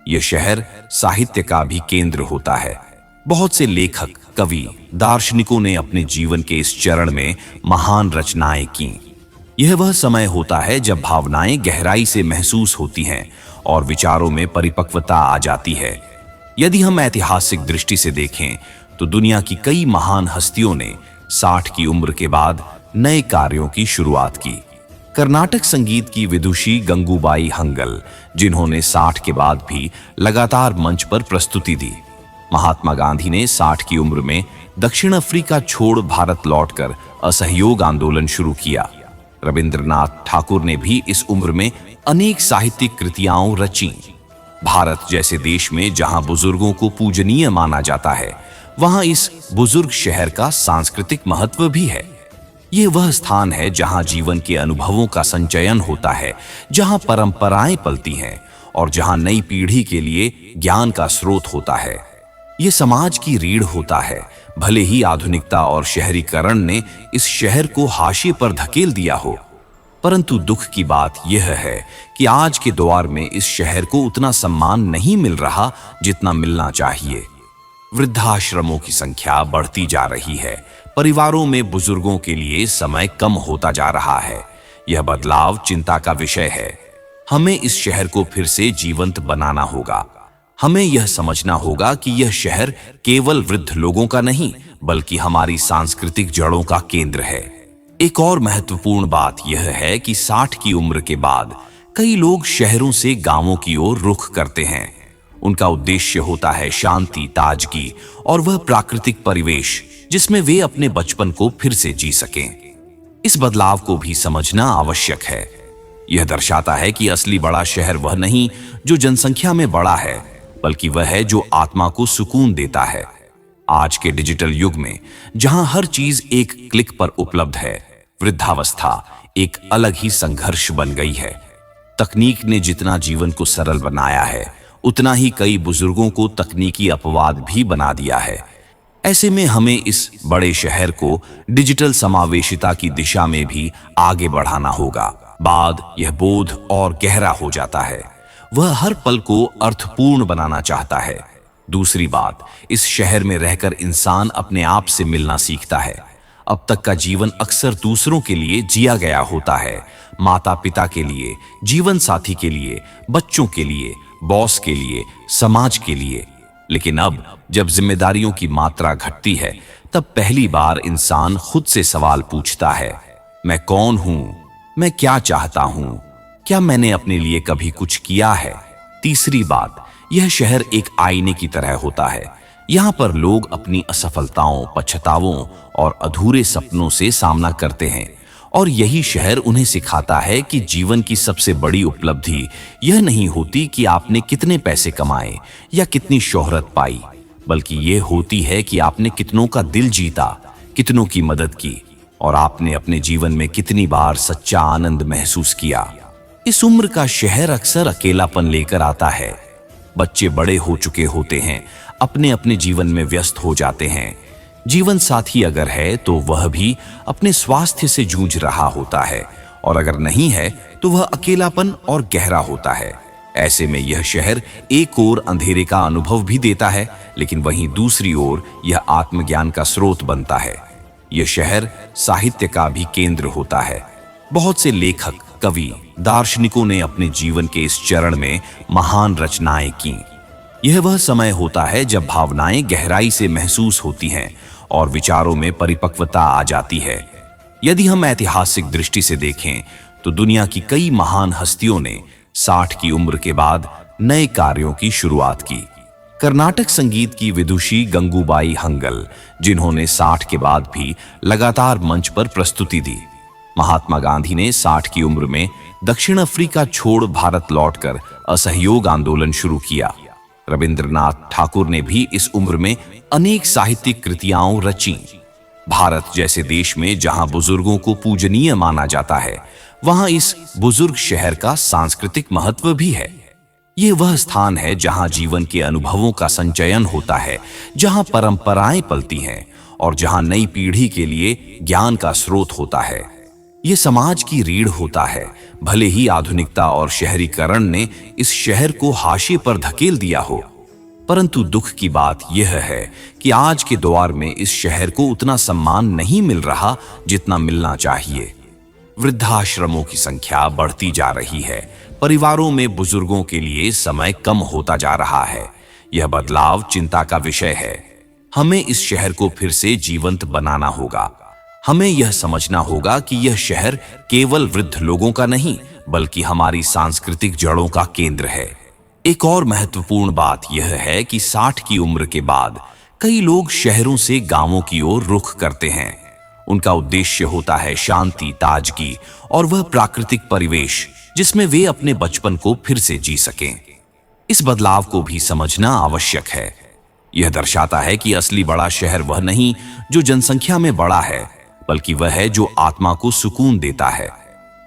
यह शहर साहित्य का भी केंद्र होता है। बहुत से लेखक, कवि, दार्शनिकों ने अपने जीवन के इस चरण में महान रचनाएं की। यह वह समय होता है जब भावनाएं गहराई से महसूस होती हैं और विचारों में परिपक्वता आ जाती है। यदि हम ऐतिहासिक दृष्टि से देखें तो दुनिया की कई महान हस्तियों ने 60 की उम्र के बाद नए कार्यों की शुरुआत की। कर्नाटक संगीत की विदुषी गंगूबाई हंगल, जिन्होंने 60 के बाद भी लगातार मंच पर प्रस्तुति दी। महात्मा गांधी ने 60 की उम्र में दक्षिण अफ्रीका छोड़ भारत लौटकर असहयोग आंदोलन शुरू किया। रविंद्रनाथ ठाकुर ने भी इस उम्र में अनेक साहित्यिक कृतियां रची। भारत जैसे देश में जहां बुजुर्गों को पूजनीय माना जाता है, वहां इस बुजुर्ग शहर का सांस्कृतिक महत्व भी है। यह वह स्थान है जहां जीवन के अनुभवों का संचयन होता है, जहां परंपराएं पलती हैं और जहां नई पीढ़ी के लिए ज्ञान का स्रोत होता है। यह समाज की रीढ़ होता है। भले ही आधुनिकता और शहरीकरण ने इस शहर को हाशिए पर धकेल दिया हो, परंतु दुख की बात यह है कि आज के दौर में इस शहर को उतना सम्मान नहीं मिल रहा जितना मिलना चाहिए। वृद्धाश्रमों की संख्या बढ़ती जा रही है। परिवारों में बुजुर्गों के लिए समय कम होता जा रहा है। यह बदलाव चिंता का विषय है। हमें इस शहर को फिर से जीवंत बनाना होगा। हमें यह समझना होगा कि यह शहर केवल वृद्ध लोगों का नहीं, बल्कि हमारी सांस्कृतिक जड़ों का केंद्र है। एक और महत्वपूर्ण बात यह है कि 60 की उम्र के बाद कई लोग शहरों से गांवों की ओर रुख करते हैं। उनका उद्देश्य होता है शांति, ताजगी और वह प्राकृतिक परिवेश जिसमें वे अपने बचपन को फिर से जी सकें। इस बदलाव को भी समझना आवश्यक है। यह दर्शाता है कि असली बड़ा शहर वह नहीं जो जनसंख्या में बड़ा है, बल्कि वह है जो आत्मा को सुकून देता है। आज के डिजिटल युग में जहां हर चीज एक क्लिक पर उपलब्ध है, वृद्धावस्था एक अलग ही संघर्ष बन गई है। तकनीक ने जितना जीवन को सरल बनाया है, उतना ही कई बुजुर्गों को तकनीकी अपवाद भी बना दिया है। ऐसे में हमें इस बड़े शहर को डिजिटल समावेशिता की दिशा में भी आगे बढ़ाना होगा। बाद यह बोध और गहरा हो जाता है, वह हर पल को अर्थपूर्ण बनाना चाहता है। दूसरी बात, इस शहर में रहकर इंसान अपने आप से मिलना सीखता है। अब तक का जीवन अक्सर दूसरों के लिए जिया गया होता है, माता पिता के लिए, जीवन साथी के लिए, बच्चों के लिए, बॉस के लिए, समाज के लिए। लेकिन अब जब जिम्मेदारियों की मात्रा घटती है, तब पहली बार इंसान खुद से सवाल पूछता है, मैं कौन हूं? मैं क्या चाहता हूं? क्या मैंने अपने लिए कभी कुछ किया है? तीसरी बात, यह शहर एक आईने की तरह होता है। यहाँ पर लोग अपनी असफलताओं, पछतावों और अधूरे सपनों से सामना करते हैं, और यही शहर उन्हें सिखाता है कि जीवन की सबसे बड़ी उपलब्धि यह नहीं होती कि आपने कितने पैसे कमाए या कितनी शोहरत पाई, बल्कि यह होती है कि आपने कितनों का दिल जीता, कितनों की मदद की और आपने अपने जीवन में कितनी बार सच्चा आनंद महसूस किया। इस उम्र का शहर अक्सर अकेलापन लेकर आता है। बच्चे बड़े हो चुके होते हैं, अपने अपने जीवन में व्यस्त हो जाते हैं। जीवन साथी अगर है तो वह भी अपने स्वास्थ्य से जूझ रहा होता है, और अगर नहीं है तो वह अकेलापन और गहरा होता है। ऐसे में यह शहर एक ओर अंधेरे का अनुभव भी देता है, लेकिन वहीं दूसरी ओर यह आत्मज्ञान का स्रोत बनता है। यह शहर साहित्य का भी केंद्र होता है। बहुत से लेखक, कवि, दार्शनिकों ने अपने जीवन के इस चरण में महान रचनाएं की। यह वह समय होता है जब भावनाएं गहराई से महसूस होती हैं और विचारों में परिपक्वता आ जाती है। यदि हम ऐतिहासिक दृष्टि से देखें तो दुनिया की कई महान हस्तियों ने 60 की उम्र के बाद नए कार्यों की शुरुआत की। कर्नाटक संगीत की विदुषी गंगूबाई हंगल, जिन्होंने 60 के बाद भी लगातार मंच पर प्रस्तुति दी। महात्मा गांधी ने 60 की उम्र में दक्षिण अफ्रीका छोड़ भारत लौटकर असहयोग आंदोलन शुरू किया। रविंद्रनाथ ठाकुर ने भी इस उम्र में अनेक साहित्यिक कृतियां रची। भारत जैसे देश में जहां बुजुर्गों को पूजनीय माना जाता है, वहां इस बुजुर्ग शहर का सांस्कृतिक महत्व भी है। यह वह स्थान है जहां जीवन के अनुभवों का संचयन होता है, जहां परंपराएं पलती हैं और जहां नई पीढ़ी के लिए ज्ञान का स्रोत होता है। यह समाज की रीढ़ होता है। भले ही आधुनिकता और शहरीकरण ने इस शहर को हाशिए पर धकेल दिया हो, परंतु दुख की बात यह है कि आज के दौर में इस शहर को उतना सम्मान नहीं मिल रहा जितना मिलना चाहिए। वृद्धाश्रमों की संख्या बढ़ती जा रही है। परिवारों में बुजुर्गों के लिए समय कम होता जा रहा है। यह बदलाव चिंता का विषय है। हमें इस शहर को फिर से जीवंत बनाना होगा। हमें यह समझना होगा कि यह शहर केवल वृद्ध लोगों का नहीं, बल्कि हमारी सांस्कृतिक जड़ों का केंद्र है। एक और महत्वपूर्ण बात यह है कि 60 की उम्र के बाद कई लोग शहरों से गांवों की ओर रुख करते हैं। उनका उद्देश्य होता है शांति, ताजगी और वह प्राकृतिक परिवेश जिसमें वे अपने बचपन को फिर से जी सकें। इस बदलाव को भी समझना आवश्यक है। यह दर्शाता है कि असली बड़ा शहर वह नहीं जो जनसंख्या में बड़ा है, बल्कि वह है जो आत्मा को सुकून देता है।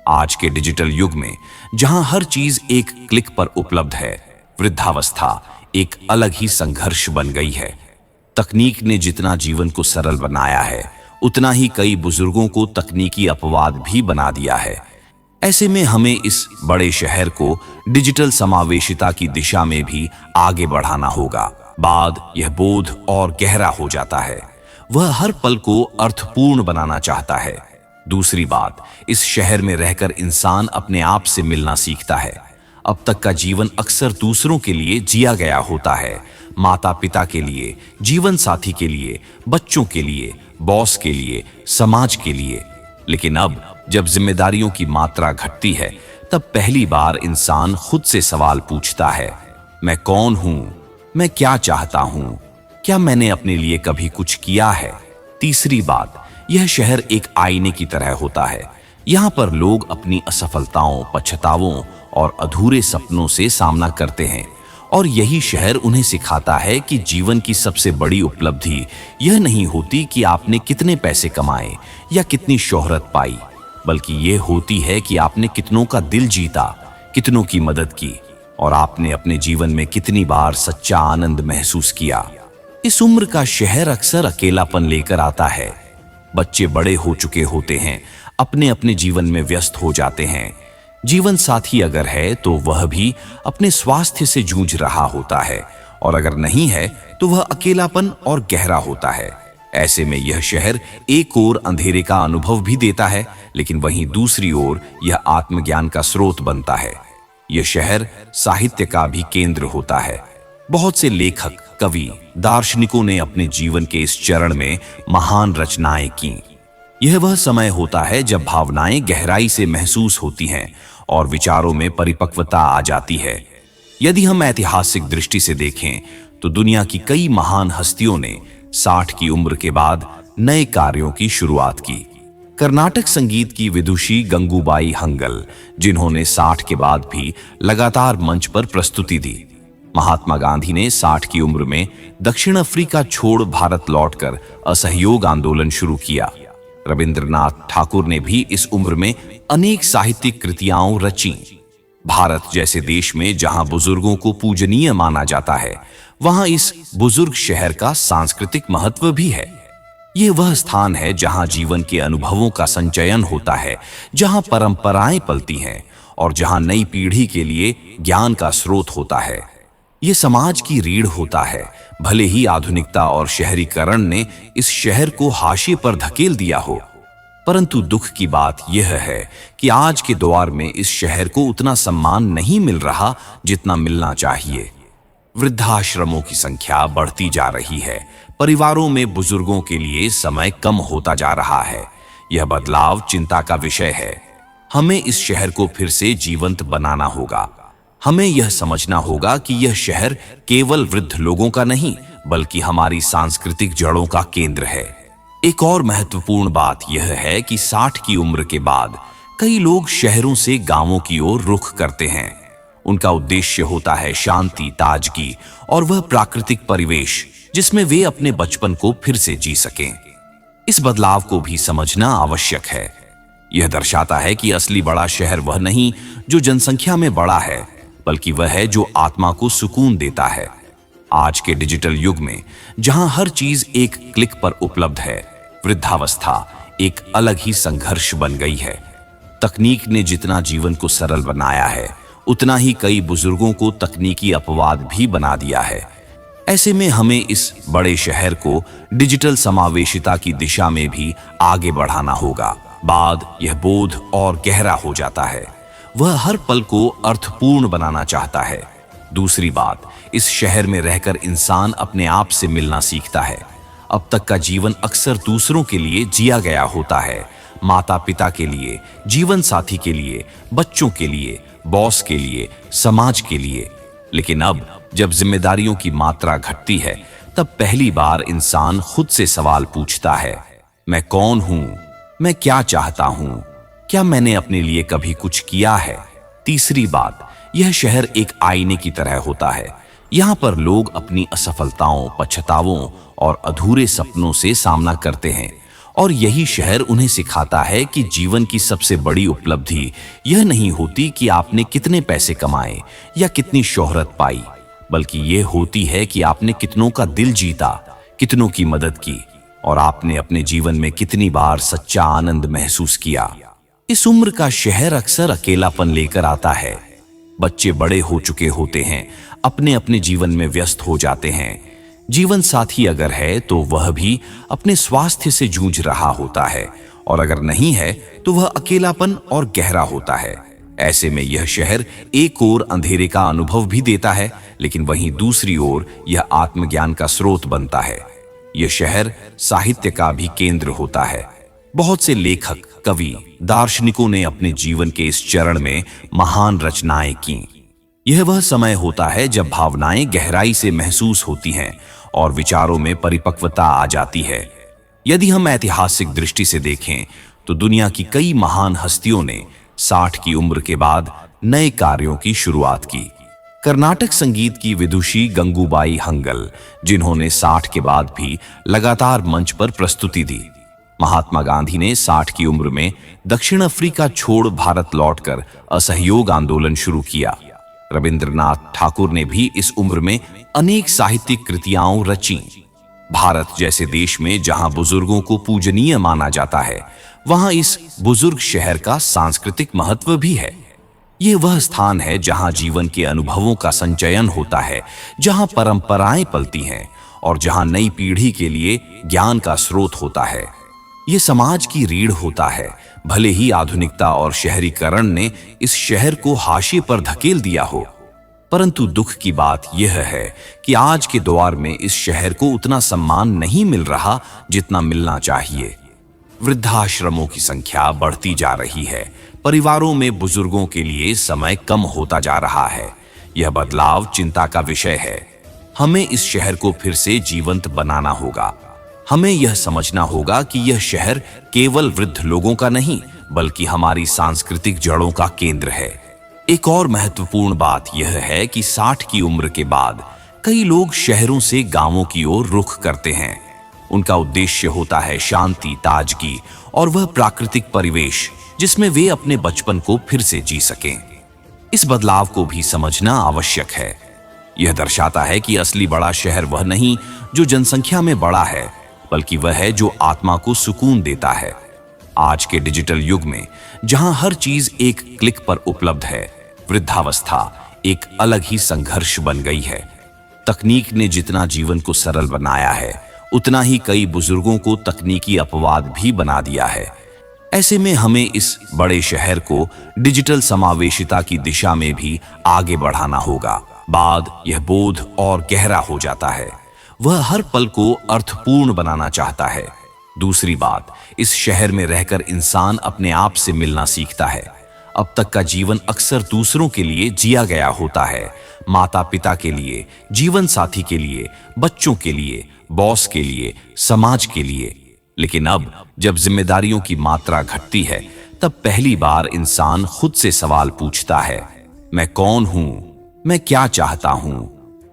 आज के डिजिटल युग में जहां हर चीज एक क्लिक पर उपलब्ध है, वृद्धावस्था एक अलग ही संघर्ष बन गई है। तकनीक ने जितना जीवन को सरल बनाया है, उतना ही कई बुजुर्गों को तकनीकी अपवाद भी बना दिया है। ऐसे में हमें इस बड़े शहर को डिजिटल समावेशिता की दिशा में भी आगे बढ़ाना होगा। बाद यह बोध और गहरा हो जाता है। वह हर पल को अर्थपूर्ण बनाना चाहता है। दूसरी बात, इस शहर में रहकर इंसान अपने आप से मिलना सीखता है। अब तक का जीवन अक्सर दूसरों के लिए जिया गया होता है, माता पिता के लिए, जीवन साथी के लिए, बच्चों के लिए, बॉस के लिए, समाज के लिए। लेकिन अब जब जिम्मेदारियों की मात्रा घटती है, तब पहली बार इंसान खुद से सवाल पूछता है, मैं कौन हूं? मैं क्या चाहता हूं? क्या मैंने अपने लिए कभी कुछ किया है? तीसरी बात, यह शहर एक आईने की तरह होता है। यहाँ पर लोग अपनी असफलताओं, पछतावों और अधूरे सपनों से सामना करते हैं, और यही शहर उन्हें सिखाता है कि जीवन की सबसे बड़ी उपलब्धि यह नहीं होती कि आपने कितने पैसे कमाए या कितनी शोहरत पाई, बल्कि यह होती है कि आपने कितनों का दिल जीता, कितनों की मदद की और आपने अपने जीवन में कितनी बार सच्चा आनंद महसूस किया। इस उम्र का शहर अक्सर अकेलापन लेकर आता है। बच्चे बड़े हो चुके होते हैं, अपने अपने जीवन में व्यस्त हो जाते हैं। जीवन साथी अगर है तो वह भी अपने स्वास्थ्य से जूझ रहा होता है, और अगर नहीं है तो वह अकेलापन और गहरा होता है। ऐसे में यह शहर एक ओर अंधेरे का अनुभव भी देता है, लेकिन वहीं दूसरी ओर यह आत्मज्ञान का स्रोत बनता है। यह शहर साहित्य का भी केंद्र होता है। बहुत से लेखक, कवि, दार्शनिकों ने अपने जीवन के इस चरण में महान रचनाएं की। यह वह समय होता है जब भावनाएं गहराई से महसूस होती हैं और विचारों में परिपक्वता आ जाती है। यदि हम ऐतिहासिक दृष्टि से देखें तो दुनिया की कई महान हस्तियों ने 60 की उम्र के बाद नए कार्यों की शुरुआत की। कर्नाटक संगीत की विदुषी गंगूबाई हंगल, जिन्होंने 60 के बाद भी लगातार मंच पर प्रस्तुति दी। महात्मा गांधी ने 60 की उम्र में दक्षिण अफ्रीका छोड़ भारत लौटकर असहयोग आंदोलन शुरू किया। रविंद्रनाथ ठाकुर ने भी इस उम्र में अनेक साहित्यिक कृतियां रची। भारत जैसे देश में जहां बुजुर्गों को पूजनीय माना जाता है, वहां इस बुजुर्ग शहर का सांस्कृतिक महत्व भी है। यह वह स्थान है जहां जीवन के अनुभवों का संचयन होता है, जहां परंपराएं पलती हैं और जहां नई पीढ़ी के लिए ज्ञान का स्रोत होता है। यह समाज की रीढ़ होता है। भले ही आधुनिकता और शहरीकरण ने इस शहर को हाशिए पर धकेल दिया हो, परंतु दुख की बात यह है कि आज के दौर में इस शहर को उतना सम्मान नहीं मिल रहा जितना मिलना चाहिए। वृद्धाश्रमों की संख्या बढ़ती जा रही है। परिवारों में बुजुर्गों के लिए समय कम होता जा रहा है। यह बदलाव चिंता का विषय है। हमें इस शहर को फिर से जीवंत बनाना होगा। हमें यह समझना होगा कि यह शहर केवल वृद्ध लोगों का नहीं, बल्कि हमारी सांस्कृतिक जड़ों का केंद्र है। एक और महत्वपूर्ण बात यह है कि 60 की उम्र के बाद कई लोग शहरों से गांवों की ओर रुख करते हैं। उनका उद्देश्य होता है शांति, ताजगी और वह प्राकृतिक परिवेश जिसमें वे अपने बचपन को फिर से जी सकें। इस बदलाव को भी समझना आवश्यक है। यह दर्शाता है कि असली बड़ा शहर वह नहीं जो जनसंख्या में बड़ा है, बल्कि वह है जो आत्मा को सुकून देता है। आज के डिजिटल युग में जहां हर चीज एक क्लिक पर उपलब्ध है, वृद्धावस्था एक अलग ही संघर्ष बन गई है। तकनीक ने जितना जीवन को सरल बनाया है, उतना ही कई बुजुर्गों को तकनीकी अपवाद भी बना दिया है। ऐसे में हमें इस बड़े शहर को डिजिटल समावेशिता की दिशा में भी आगे बढ़ाना होगा। बाद यह बोध और गहरा हो जाता है। वह हर पल को अर्थपूर्ण बनाना चाहता है। दूसरी बात, इस शहर में रहकर इंसान अपने आप से मिलना सीखता है। अब तक का जीवन अक्सर दूसरों के लिए जिया गया होता है, माता पिता के लिए, जीवन साथी के लिए, बच्चों के लिए, बॉस के लिए, समाज के लिए। लेकिन अब जब जिम्मेदारियों की मात्रा घटती है, तब पहली बार इंसान खुद से सवाल पूछता है, मैं कौन हूं? मैं क्या चाहता हूं? क्या मैंने अपने लिए कभी कुछ किया है? तीसरी बात, यह शहर एक आईने की तरह होता है। यहाँ पर लोग अपनी असफलताओं, पछतावों और अधूरे सपनों से सामना करते हैं, और यही शहर उन्हें सिखाता है कि जीवन की सबसे बड़ी उपलब्धि यह नहीं होती कि आपने कितने पैसे कमाए या कितनी शोहरत पाई, बल्कि यह होती है कि आपने कितनों का दिल जीता, कितनों की मदद की, और आपने अपने जीवन में कितनी बार सच्चा आनंद महसूस किया। इस उम्र का शहर अक्सर अकेलापन लेकर आता है। बच्चे बड़े हो चुके होते हैं, अपने अपने जीवन में व्यस्त हो जाते हैं। जीवन साथी अगर है तो वह भी अपने स्वास्थ्य से जूझ रहा होता है, और अगर नहीं है तो वह अकेलापन और गहरा होता है। ऐसे में यह शहर एक ओर अंधेरे का अनुभव भी देता है, लेकिन वहीं दूसरी ओर यह आत्मज्ञान का स्रोत बनता है। यह शहर साहित्य का भी केंद्र होता है। बहुत से लेखक, कवि, दार्शनिकों ने अपने जीवन के इस चरण में महान रचनाएं की। यह वह समय होता है जब भावनाएं गहराई से महसूस होती हैं और विचारों में परिपक्वता आ जाती है। यदि हम ऐतिहासिक दृष्टि से देखें तो दुनिया की कई महान हस्तियों ने 60 की उम्र के बाद नए कार्यों की शुरुआत की। कर्नाटक संगीत की विदुषी गंगूबाई हंगल, जिन्होंने 60 के बाद भी लगातार मंच पर प्रस्तुति दी। महात्मा गांधी ने 60 की उम्र में दक्षिण अफ्रीका छोड़ भारत लौटकर असहयोग आंदोलन शुरू किया। रविंद्रनाथ ठाकुर ने भी इस उम्र में अनेक साहित्यिक कृतियां रची। भारत जैसे देश में जहां बुजुर्गों को पूजनीय माना जाता है, वहां इस बुजुर्ग शहर का सांस्कृतिक महत्व भी है। यह वह स्थान है जहां जीवन के अनुभवों का संचयन होता है, जहां परंपराएं पलती हैं और जहां नई पीढ़ी के लिए ज्ञान का स्रोत होता है। यह समाज की रीढ़ होता है। भले ही आधुनिकता और शहरीकरण ने इस शहर को हाशिए पर धकेल दिया हो, परंतु दुख की बात यह है कि आज के दौर में इस शहर को उतना सम्मान नहीं मिल रहा जितना मिलना चाहिए। वृद्धाश्रमों की संख्या बढ़ती जा रही है। परिवारों में बुजुर्गों के लिए समय कम होता जा रहा है। यह बदलाव चिंता का विषय है। हमें इस शहर को फिर से जीवंत बनाना होगा। हमें यह समझना होगा कि यह शहर केवल वृद्ध लोगों का नहीं, बल्कि हमारी सांस्कृतिक जड़ों का केंद्र है। एक और महत्वपूर्ण बात यह है कि 60 की उम्र के बाद कई लोग शहरों से गांवों की ओर रुख करते हैं। उनका उद्देश्य होता है शांति, ताजगी और वह प्राकृतिक परिवेश जिसमें वे अपने बचपन को फिर से जी सकें। इस बदलाव को भी समझना आवश्यक है। यह दर्शाता है कि असली बड़ा शहर वह नहीं जो जनसंख्या में बड़ा है, बल्कि वह है जो आत्मा को सुकून देता है। आज के डिजिटल युग में जहां हर चीज एक क्लिक पर उपलब्ध है, वृद्धावस्था एक अलग ही संघर्ष बन गई है। तकनीक ने जितना जीवन को सरल बनाया है, उतना ही कई बुजुर्गों को तकनीकी अपवाद भी बना दिया है। ऐसे में हमें इस बड़े शहर को डिजिटल समावेशिता की दिशा में भी आगे बढ़ाना होगा। बाद यह बोध और गहरा हो जाता है। वह हर पल को अर्थपूर्ण बनाना चाहता है। दूसरी बात, इस शहर में रहकर इंसान अपने आप से मिलना सीखता है। अब तक का जीवन अक्सर दूसरों के लिए जिया गया होता है, माता पिता के लिए, जीवन साथी के लिए, बच्चों के लिए, बॉस के लिए, समाज के लिए। लेकिन अब जब जिम्मेदारियों की मात्रा घटती है, तब पहली बार इंसान खुद से सवाल पूछता है, मैं कौन हूं? मैं क्या चाहता हूं?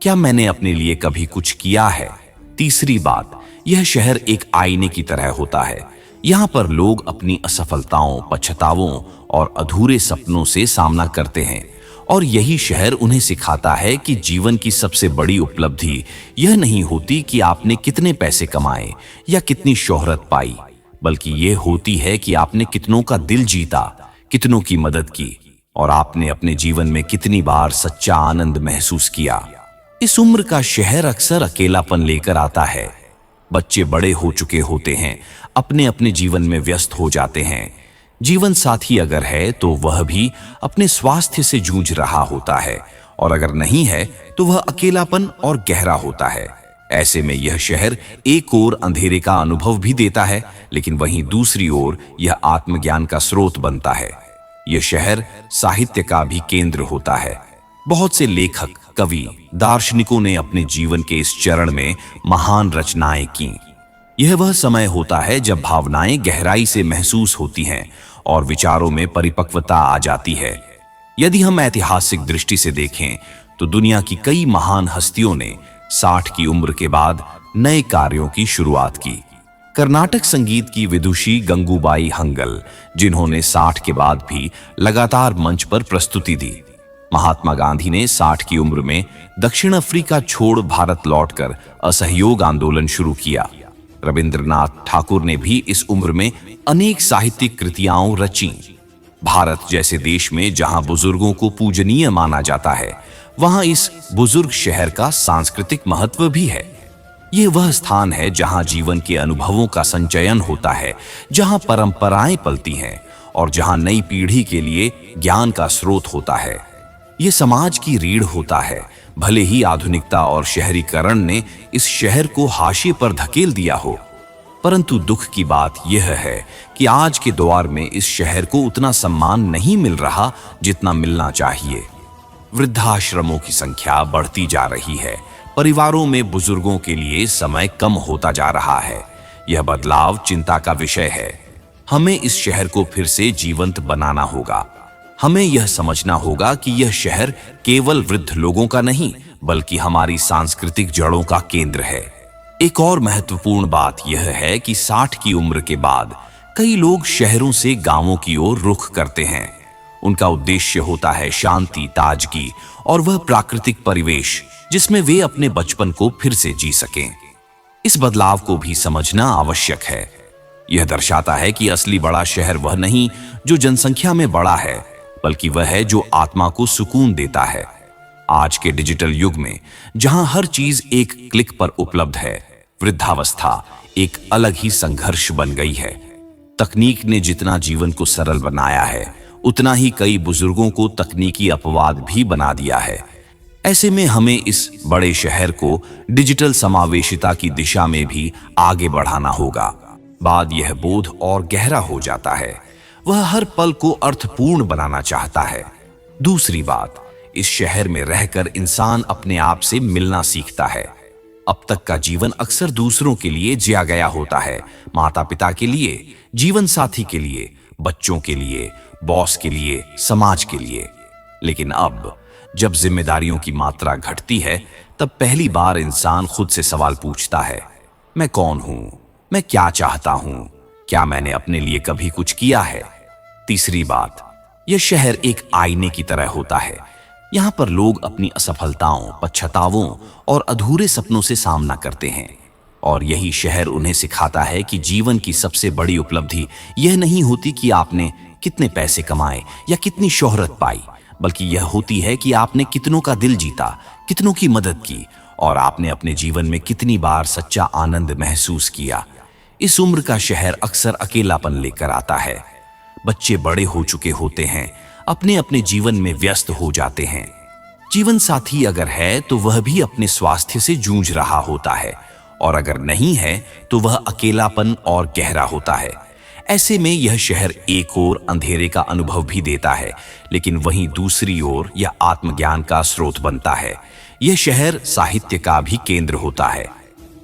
क्या मैंने अपने लिए कभी कुछ किया है? तीसरी बात, यह शहर एक आईने की तरह होता है। यहाँ पर लोग अपनी असफलताओं, पछतावों और अधूरे सपनों से सामना करते हैं, और यही शहर उन्हें सिखाता है कि जीवन की सबसे बड़ी उपलब्धि यह नहीं होती कि आपने कितने पैसे कमाए या कितनी शोहरत पाई, बल्कि यह होती है कि आपने कितनों का दिल जीता, कितनों की मदद की, और आपने अपने जीवन में कितनी बार सच्चा आनंद महसूस किया। इस उम्र का शहर अक्सर अकेलापन लेकर आता है। बच्चे बड़े हो चुके होते हैं, अपने अपने जीवन में व्यस्त हो जाते हैं। जीवन साथी अगर है तो वह भी अपने स्वास्थ्य से जूझ रहा होता है, और अगर नहीं है तो वह अकेलापन और गहरा होता है। ऐसे में यह शहर एक ओर अंधेरे का अनुभव भी देता है, लेकिन वहीं दूसरी ओर यह आत्मज्ञान का स्रोत बनता है। यह शहर साहित्य का भी केंद्र होता है। बहुत से लेखक, कवि, दार्शनिकों ने अपने जीवन के इस चरण में महान रचनाएं की। यह वह समय होता है जब भावनाएं गहराई से महसूस होती हैं और विचारों में परिपक्वता आ जाती है। यदि हम ऐतिहासिक दृष्टि से देखें तो दुनिया की कई महान हस्तियों ने 60 की उम्र के बाद नए कार्यों की शुरुआत की। कर्नाटक संगीत की विदुषी गंगूबाई हंगल, जिन्होंने 60 के बाद भी लगातार मंच पर प्रस्तुति दी। महात्मा गांधी ने 60 की उम्र में दक्षिण अफ्रीका छोड़ भारत लौटकर असहयोग आंदोलन शुरू किया। रविंद्रनाथ ठाकुर ने भी इस उम्र में अनेक साहित्यिक कृतियां रची। भारत जैसे देश में जहां बुजुर्गों को पूजनीय माना जाता है, वहां इस बुजुर्ग शहर का सांस्कृतिक महत्व भी है। यह वह स्थान है जहां जीवन के अनुभवों का संचयन होता है, जहां परंपराएं पलती हैं और जहां नई पीढ़ी के लिए ज्ञान का स्रोत होता है। यह समाज की रीढ़ होता है। भले ही आधुनिकता और शहरीकरण ने इस शहर को हाशिए पर धकेल दिया हो, परंतु दुख की बात यह है कि आज के दौर में इस शहर को उतना सम्मान नहीं मिल रहा जितना मिलना चाहिए। वृद्धाश्रमों की संख्या बढ़ती जा रही है। परिवारों में बुजुर्गों के लिए समय कम होता जा रहा है। यह बदलाव चिंता का विषय है। हमें इस शहर को फिर से जीवंत बनाना होगा। हमें यह समझना होगा कि यह शहर केवल वृद्ध लोगों का नहीं, बल्कि हमारी सांस्कृतिक जड़ों का केंद्र है। एक और महत्वपूर्ण बात यह है कि 60 की उम्र के बाद कई लोग शहरों से गांवों की ओर रुख करते हैं। उनका उद्देश्य होता है शांति, ताजगी और वह प्राकृतिक परिवेश जिसमें वे अपने बचपन को फिर से जी सकें। इस बदलाव को भी समझना आवश्यक है। यह दर्शाता है कि असली बड़ा शहर वह नहीं जो जनसंख्या में बड़ा है, बल्कि वह है जो आत्मा को सुकून देता है। आज के डिजिटल युग में जहां हर चीज एक क्लिक पर उपलब्ध है, वृद्धावस्था एक अलग ही संघर्ष बन गई है। तकनीक ने जितना जीवन को सरल बनाया है, उतना ही कई बुजुर्गों को तकनीकी अपवाद भी बना दिया है। ऐसे में हमें इस बड़े शहर को डिजिटल समावेशिता की दिशा में भी आगे बढ़ाना होगा। बाद यह बोध और गहरा हो जाता है। वह हर पल को अर्थपूर्ण बनाना चाहता है। दूसरी बात, इस शहर में रहकर इंसान अपने आप से मिलना सीखता है। अब तक का जीवन अक्सर दूसरों के लिए जिया गया होता है, माता पिता के लिए, जीवन साथी के लिए, बच्चों के लिए, बॉस के लिए, समाज के लिए। लेकिन अब जब जिम्मेदारियों की मात्रा घटती है, तब पहली बार इंसान खुद से सवाल पूछता है, मैं कौन हूं? मैं क्या चाहता हूं? क्या मैंने अपने लिए कभी कुछ किया है? तीसरी बात, यह शहर एक आईने की तरह होता है। यहाँ पर लोग अपनी असफलताओं, पश्चातावों और अधूरे सपनों से सामना करते हैं, और यही शहर उन्हें सिखाता है कि जीवन की सबसे बड़ी उपलब्धि यह नहीं होती कि आपने कितने पैसे कमाए या कितनी शोहरत पाई, बल्कि यह होती है कि आपने कितनों का दिल जीता, कितनों की मदद की, और आपने अपने जीवन में कितनी बार सच्चा आनंद महसूस किया। इस उम्र का शहर अक्सर अकेलापन लेकर आता है। बच्चे बड़े हो चुके होते हैं, अपने अपने जीवन में व्यस्त हो जाते हैं। जीवन साथी अगर है तो वह भी अपने स्वास्थ्य से जूझ रहा होता है, और अगर नहीं है तो वह अकेलापन और गहरा होता है। ऐसे में यह शहर एक ओर अंधेरे का अनुभव भी देता है, लेकिन वहीं दूसरी ओर यह आत्मज्ञान का स्रोत बनता है। यह शहर साहित्य का भी केंद्र होता है।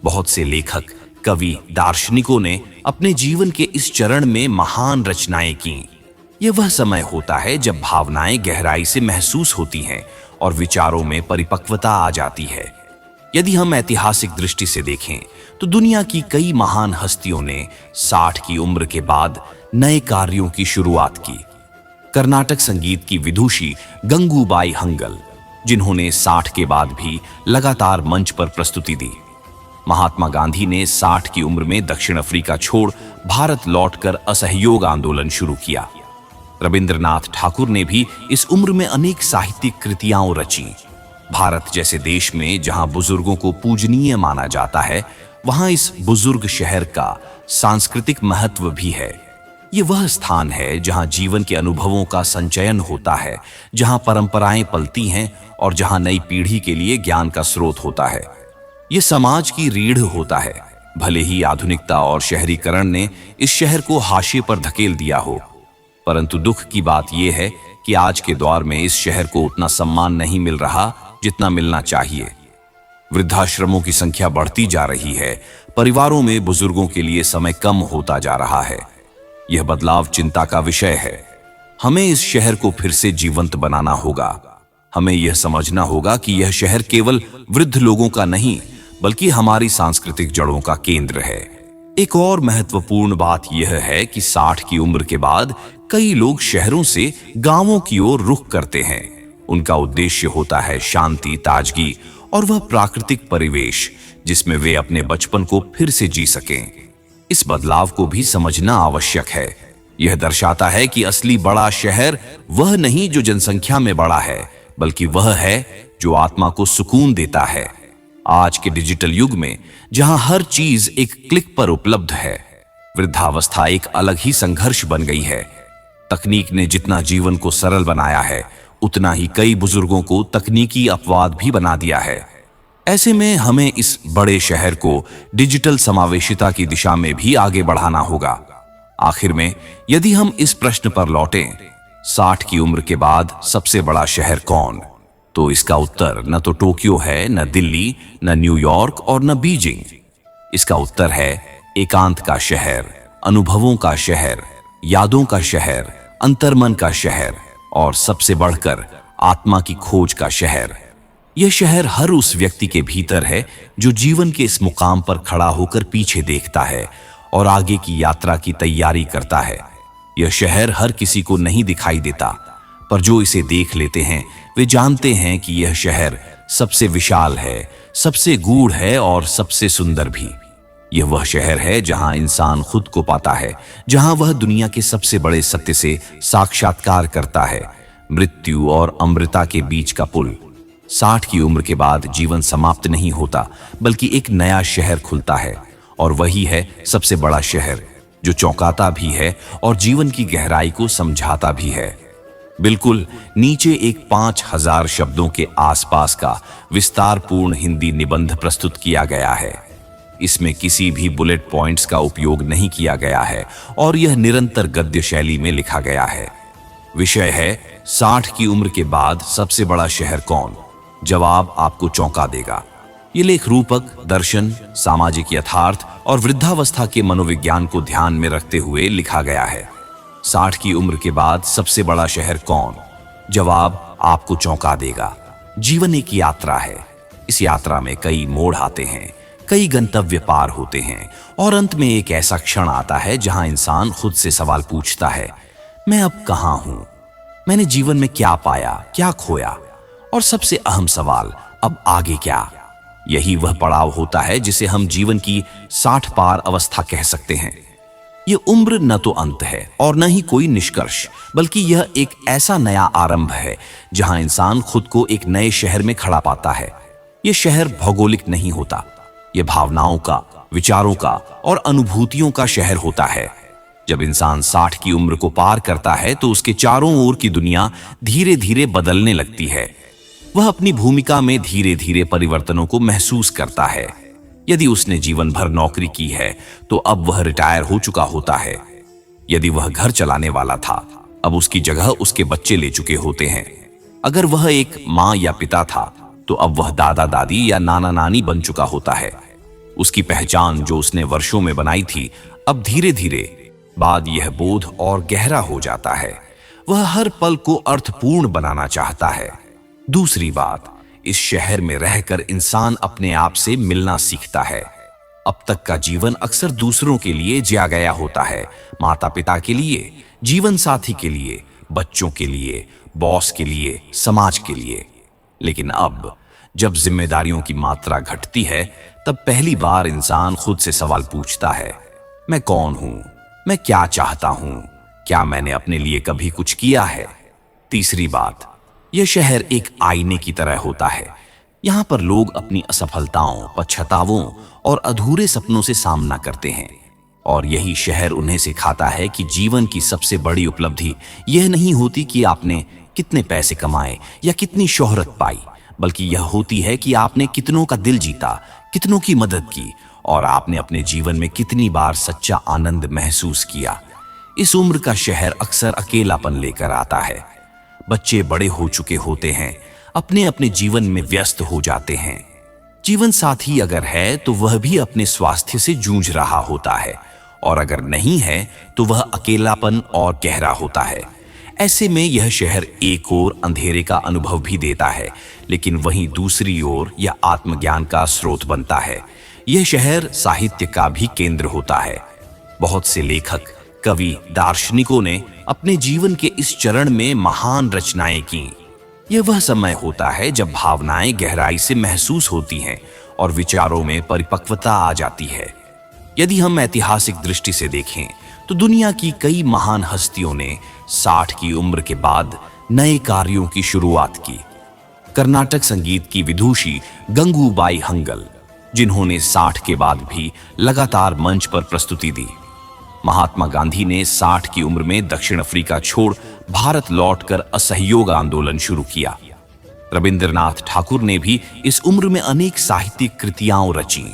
बहुत से लेखक, कवि, दार्शनिकों ने अपने जीवन के इस चरण में महान रचनाएं की। यह वह समय होता है जब भावनाएं गहराई से महसूस होती हैं और विचारों में परिपक्वता आ जाती है। यदि हम ऐतिहासिक दृष्टि से देखें तो दुनिया की कई महान हस्तियों ने 60 की उम्र के बाद नए कार्यों की शुरुआत की। कर्नाटक संगीत की विदुषी गंगूबाई हंगल, जिन्होंने 60 के बाद भी लगातार मंच पर प्रस्तुति दी। महात्मा गांधी ने 60 की उम्र में दक्षिण अफ्रीका छोड़ भारत लौटकर असहयोग आंदोलन शुरू किया। रविंद्रनाथ ठाकुर ने भी इस उम्र में अनेक साहित्यिक कृतियां रची। भारत जैसे देश में जहां बुजुर्गों को पूजनीय माना जाता है, वहां इस बुजुर्ग शहर का सांस्कृतिक महत्व भी है। ये वह स्थान है जहां जीवन के अनुभवों का संचयन होता है, जहां परंपराएं पलती हैं और जहां नई पीढ़ी के लिए ज्ञान का स्रोत होता है। ये समाज की रीढ़ होता है। भले ही आधुनिकता और शहरीकरण ने इस शहर को हाशिए पर धकेल दिया हो, परंतु दुख की बात यह है कि आज के दौर में इस शहर को उतना सम्मान नहीं मिल रहा जितना मिलना चाहिए। वृद्धाश्रमों की संख्या बढ़ती जा रही है, परिवारों में बुजुर्गों के लिए समय कम होता जा रहा है। यह बदलाव चिंता का विषय है। हमें इस शहर को फिर से जीवंत बनाना होगा। हमें यह समझना होगा कि यह शहर केवल वृद्ध लोगों का नहीं, बल्कि हमारी सांस्कृतिक जड़ों का केंद्र है। एक और महत्वपूर्ण बात यह है कि 60 की उम्र के बाद कई लोग शहरों से गांवों की ओर रुख करते हैं। उनका उद्देश्य होता है शांति, ताजगी और वह प्राकृतिक परिवेश जिसमें वे अपने बचपन को फिर से जी सकें। इस बदलाव को भी समझना आवश्यक है। यह दर्शाता है कि असली बड़ा शहर वह नहीं जो जनसंख्या में बड़ा है, बल्कि वह है जो आत्मा को सुकून देता है। आज के डिजिटल युग में जहां हर चीज एक क्लिक पर उपलब्ध है, वृद्धावस्था एक अलग ही संघर्ष बन गई है। तकनीक ने जितना जीवन को सरल बनाया है, उतना ही कई बुजुर्गों को तकनीकी अपवाद भी बना दिया है। ऐसे में हमें इस बड़े शहर को डिजिटल समावेशिता की दिशा में भी आगे बढ़ाना होगा। आखिर में यदि हम इस प्रश्न पर लौटें, 60 की उम्र के बाद सबसे बड़ा शहर कौन, तो इसका उत्तर न तो टोक्यो है, न दिल्ली, न न्यूयॉर्क और न बीजिंग। इसका उत्तर है एकांत का शहर, अनुभवों का शहर, यादों का शहर, अंतर्मन का शहर और सबसे बढ़कर आत्मा की खोज का शहर। यह शहर हर उस व्यक्ति के भीतर है जो जीवन के इस मुकाम पर खड़ा होकर पीछे देखता है और आगे की यात्रा की तैयारी करता है। यह शहर हर किसी को नहीं दिखाई देता, पर जो इसे देख लेते हैं वे जानते हैं कि यह शहर सबसे विशाल है, सबसे गूढ़ है और सबसे सुंदर भी। यह वह शहर है जहां इंसान खुद को पाता है, जहां वह दुनिया के सबसे बड़े सत्य से साक्षात्कार करता है, मृत्यु और अमृता के बीच का पुल। 60 की उम्र के बाद जीवन समाप्त नहीं होता, बल्कि एक नया शहर खुलता है, और वही है सबसे बड़ा शहर जो चौंकाता भी है और जीवन की गहराई को समझाता भी है। बिल्कुल नीचे एक 5000 शब्दों के आसपास का विस्तारपूर्ण हिंदी निबंध प्रस्तुत किया गया है। इसमें किसी भी बुलेट पॉइंट्स का उपयोग नहीं किया गया है और यह निरंतर गद्य शैली में लिखा गया है। विषय है 60 की उम्र के बाद सबसे बड़ा शहर कौन। जवाब आपको चौंका देगा। ये लेख रूपक, दर्शन, सामाजिक यथार्थ और वृद्धावस्था के मनोविज्ञान को ध्यान में रखते हुए लिखा गया है। 60 की उम्र के बाद सबसे बड़ा शहर कौन? जवाब आपको चौंका देगा। जीवन एक यात्रा है। इस यात्रा में कई मोड़ आते हैं, कई गंतव्य पार होते हैं और अंत में एक ऐसा क्षण आता है जहां इंसान खुद से सवाल पूछता है, मैं अब कहां हूं? मैंने जीवन में क्या पाया, क्या खोया? और सबसे अहम सवाल, अब आगे क्या? यही वह पड़ाव होता है जिसे हम जीवन की 60 पार अवस्था कह सकते हैं। ये उम्र न तो अंत है और न ही कोई निष्कर्ष, बल्कि यह एक ऐसा नया आरंभ है जहां इंसान खुद को एक नए शहर में खड़ा पाता है। यह शहर भौगोलिक नहीं होता, यह भावनाओं का, विचारों का और अनुभूतियों का शहर होता है। जब इंसान 60 की उम्र को पार करता है तो उसके चारों ओर की दुनिया धीरे धीरे बदलने लगती है। वह अपनी भूमिका में धीरे धीरे परिवर्तनों को महसूस करता है। यदि उसने जीवन भर नौकरी की है तो अब वह रिटायर हो चुका होता है। यदि वह घर चलाने वाला था, अब उसकी जगह उसके बच्चे ले चुके होते हैं। अगर वह एक माँ या पिता था तो अब वह दादा दादी या नाना नानी बन चुका होता है। उसकी पहचान जो उसने वर्षों में बनाई थी, अब धीरे धीरे बाद यह बोध और गहरा हो जाता है। वह हर पल को अर्थपूर्ण बनाना चाहता है। दूसरी बात, इस शहर में रहकर इंसान अपने आप से मिलना सीखता है। अब तक का जीवन अक्सर दूसरों के लिए जिया गया होता है, माता पिता के लिए, जीवन साथी के लिए, बच्चों के लिए, बॉस के लिए, समाज के लिए। लेकिन अब जब जिम्मेदारियों की मात्रा घटती है, तब पहली बार इंसान खुद से सवाल पूछता है, मैं कौन हूं? मैं क्या चाहता हूं? क्या मैंने अपने लिए कभी कुछ किया है? तीसरी बात, यह शहर एक आईने की तरह होता है। यहाँ पर लोग अपनी असफलताओं, पश्चातावों और अधूरे सपनों से सामना करते हैं और यही शहर उन्हें सिखाता है कि जीवन की सबसे बड़ी उपलब्धि यह नहीं होती कि आपने कितने पैसे कमाए या कितनी शोहरत पाई, बल्कि यह होती है कि आपने कितनों का दिल जीता, कितनों की मदद की और आपने अपने जीवन में कितनी बार सच्चा आनंद महसूस किया। इस उम्र का शहर अक्सर अकेलापन लेकर आता है। बच्चे बड़े हो चुके होते हैं, अपने अपने जीवन में व्यस्त हो जाते हैं। जीवन साथी अगर है तो वह भी अपने स्वास्थ्य से जूझ रहा होता है और अगर नहीं है तो वह अकेलापन और गहरा होता है। ऐसे में यह शहर एक ओर अंधेरे का अनुभव भी देता है, लेकिन वहीं दूसरी ओर यह आत्मज्ञान का स्रोत बनता है। यह शहर साहित्य का भी केंद्र होता है। बहुत से लेखक, कवि, दार्शनिकों ने अपने जीवन के इस चरण में महान रचनाएं की। यह वह समय होता है जब भावनाएं गहराई से महसूस होती हैं और विचारों में परिपक्वता आ जाती है। यदि हम ऐतिहासिक दृष्टि से देखें तो दुनिया की कई महान हस्तियों ने 60 की उम्र के बाद नए कार्यों की शुरुआत की। कर्नाटक संगीत की विदुषी गंगूबाई हंगल, जिन्होंने 60 के बाद भी लगातार मंच पर प्रस्तुति दी। महात्मा गांधी ने 60 की उम्र में दक्षिण अफ्रीका छोड़ भारत लौटकर असहयोग आंदोलन शुरू किया। रविंद्रनाथ ठाकुर ने भी इस उम्र में अनेक साहित्यिक कृतियां रची।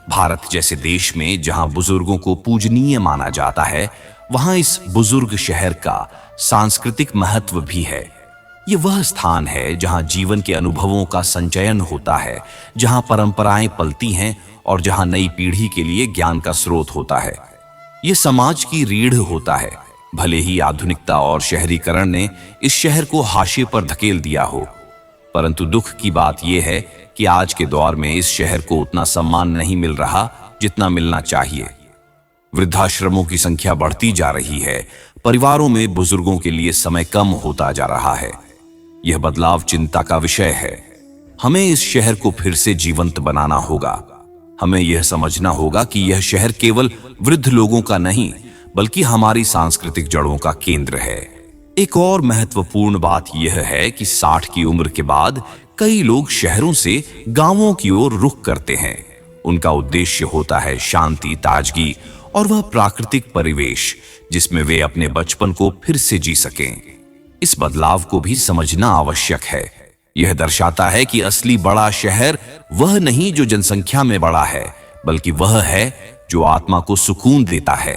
भारत जैसे देश में जहां बुजुर्गों को पूजनीय माना जाता है, वहां इस बुजुर्ग शहर का सांस्कृतिक महत्व भी है। ये वह स्थान है जहां जीवन के अनुभवों का संचयन होता है, जहां परंपराएं पलती हैं और जहां नई पीढ़ी के लिए ज्ञान का स्रोत होता है। ये समाज की रीढ़ होता है। भले ही आधुनिकता और शहरीकरण ने इस शहर को हाशिए पर धकेल दिया हो, परंतु दुख की बात यह है कि आज के दौर में इस शहर को उतना सम्मान नहीं मिल रहा जितना मिलना चाहिए। वृद्धाश्रमों की संख्या बढ़ती जा रही है, परिवारों में बुजुर्गों के लिए समय कम होता जा रहा है। यह बदलाव चिंता का विषय है। हमें इस शहर को फिर से जीवंत बनाना होगा। हमें यह समझना होगा कि यह शहर केवल वृद्ध लोगों का नहीं, बल्कि हमारी सांस्कृतिक जड़ों का केंद्र है। एक और महत्वपूर्ण बात यह है कि 60 की उम्र के बाद कई लोग शहरों से गांवों की ओर रुख करते हैं। उनका उद्देश्य होता है शांति, ताजगी और वह प्राकृतिक परिवेश जिसमें वे अपने बचपन को फिर से जी सकें। इस बदलाव को भी समझना आवश्यक है। यह दर्शाता है कि असली बड़ा शहर वह नहीं जो जनसंख्या में बड़ा है, बल्कि वह है जो आत्मा को सुकून देता है।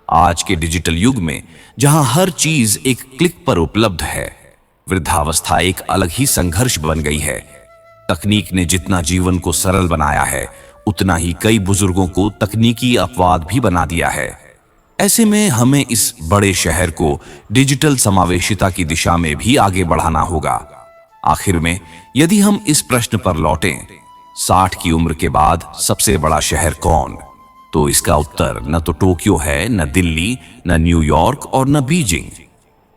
आज के डिजिटल युग में जहां हर चीज एक क्लिक पर उपलब्ध है, वृद्धावस्था एक अलग ही संघर्ष बन गई है। तकनीक ने जितना जीवन को सरल बनाया है, उतना ही कई बुजुर्गों को तकनीकी अपवाद भी बना दिया है। ऐसे में हमें इस बड़े शहर को डिजिटल समावेशिता की दिशा में भी आगे बढ़ाना होगा। आखिर में यदि हम इस प्रश्न पर लौटें, 60 की उम्र के बाद सबसे बड़ा शहर कौन, तो इसका उत्तर न तो टोक्यो है, न दिल्ली, न न्यूयॉर्क और न बीजिंग।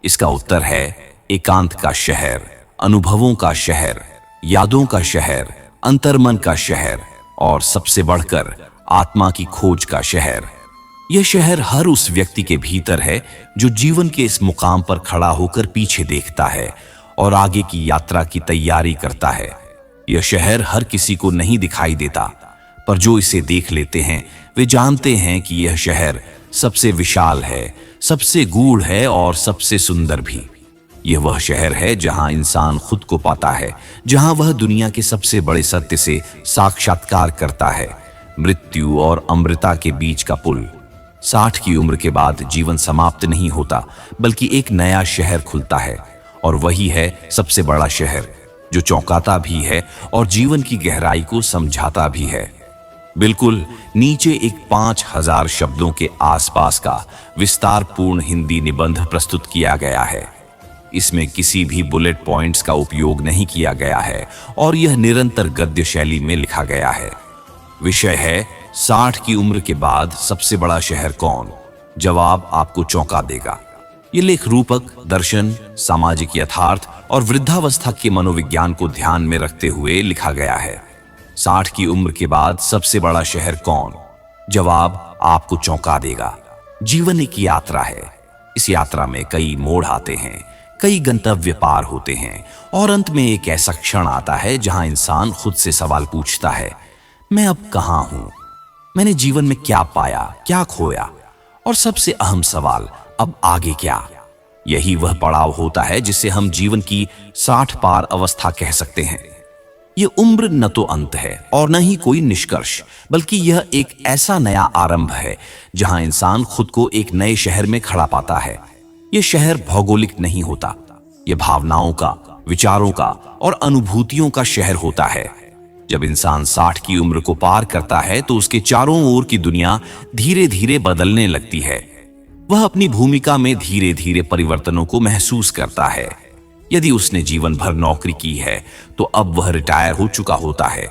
इसका उत्तर है एकांत का शहर, अनुभवों का शहर, यादों का शहर, अंतर्मन का शहर और सबसे बढ़कर आत्मा की खोज का शहर। यह शहर हर उस व्यक्ति के भीतर है जो जीवन के इस मुकाम पर खड़ा होकर पीछे देखता है और आगे की यात्रा की तैयारी करता है। यह शहर हर किसी को नहीं दिखाई देता, पर जो इसे देख लेते हैं वे जानते हैं कि यह शहर सबसे विशाल है, सबसे गूढ़ है और सबसे सुंदर भी। यह वह शहर है जहां इंसान खुद को पाता है, जहां वह दुनिया के सबसे बड़े सत्य से साक्षात्कार करता है, मृत्यु और अमृता के बीच का पुल। 60 की उम्र के बाद जीवन समाप्त नहीं होता, बल्कि एक नया शहर खुलता है, और वही है सबसे बड़ा शहर, जो चौंकाता भी है और जीवन की गहराई को समझाता भी है। बिल्कुल नीचे एक 5000 शब्दों के आसपास का विस्तारपूर्ण हिंदी निबंध प्रस्तुत किया गया है। इसमें किसी भी बुलेट पॉइंट्स का उपयोग नहीं किया गया है और यह निरंतर गद्य शैली में लिखा गया है। विषय है 60 की उम्र के बाद सबसे बड़ा शहर कौन? जवाब आपको चौंका देगा। ये लेख रूपक, दर्शन, सामाजिक यथार्थ और वृद्धावस्था के मनोविज्ञान को ध्यान में रखते हुए लिखा गया है। 60 की उम्र के बाद सबसे बड़ा शहर कौन? जवाब आपको चौंका देगा। जीवन एक यात्रा है। इस यात्रा में कई मोड़ आते हैं, कई गंतव्य पार होते हैं और अंत में एक ऐसा क्षण आता है जहां इंसान खुद से सवाल पूछता है, मैं अब कहां हूं? मैंने जीवन में क्या पाया, क्या खोया? और सबसे अहम सवाल, अब आगे क्या? यही वह पड़ाव होता है जिसे हम जीवन की 60 पार अवस्था कह सकते हैं। यह उम्र न तो अंत है और न ही कोई निष्कर्ष, बल्कि यह एक ऐसा नया आरंभ है जहां इंसान खुद को एक नए शहर में खड़ा पाता है। यह शहर भौगोलिक नहीं होता, यह भावनाओं का, विचारों का और अनुभूतियों का शहर होता है। जब इंसान 60 की उम्र को पार करता है तो उसके चारों ओर की दुनिया धीरे धीरे बदलने लगती है। वह अपनी भूमिका में धीरे धीरे परिवर्तनों को महसूस करता है। यदि उसने जीवन भर नौकरी की है तो अब वह रिटायर हो चुका होता है।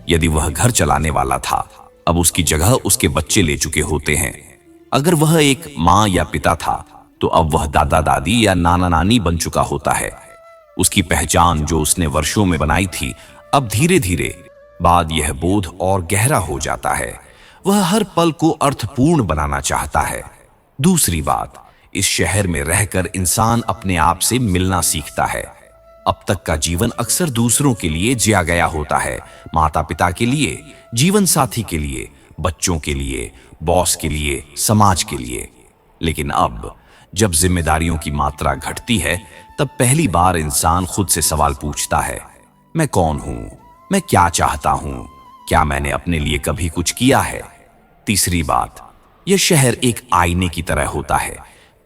यदि वह घर चलाने वाला था, अब उसकी जगह उसके बच्चे ले चुके होते हैं। अगर वह एक माँ या पिता था तो अब वह दादा दादी या नाना नानी बन चुका होता है। उसकी पहचान जो उसने वर्षों में बनाई थी, अब धीरे धीरे बाद यह बोध और गहरा हो जाता है। वह हर पल को अर्थपूर्ण बनाना चाहता है। दूसरी बात, इस शहर में रहकर इंसान अपने आप से मिलना सीखता है। अब तक का जीवन अक्सर दूसरों के लिए जिया गया होता है, माता पिता के लिए, जीवन साथी के लिए, बच्चों के लिए, बॉस के लिए, समाज के लिए। लेकिन अब जब जिम्मेदारियों की मात्रा घटती है, तब पहली बार इंसान खुद से सवाल पूछता है, मैं कौन हूं? मैं क्या चाहता हूं? क्या मैंने अपने लिए कभी कुछ किया है? तीसरी बात, यह शहर एक आईने की तरह होता है।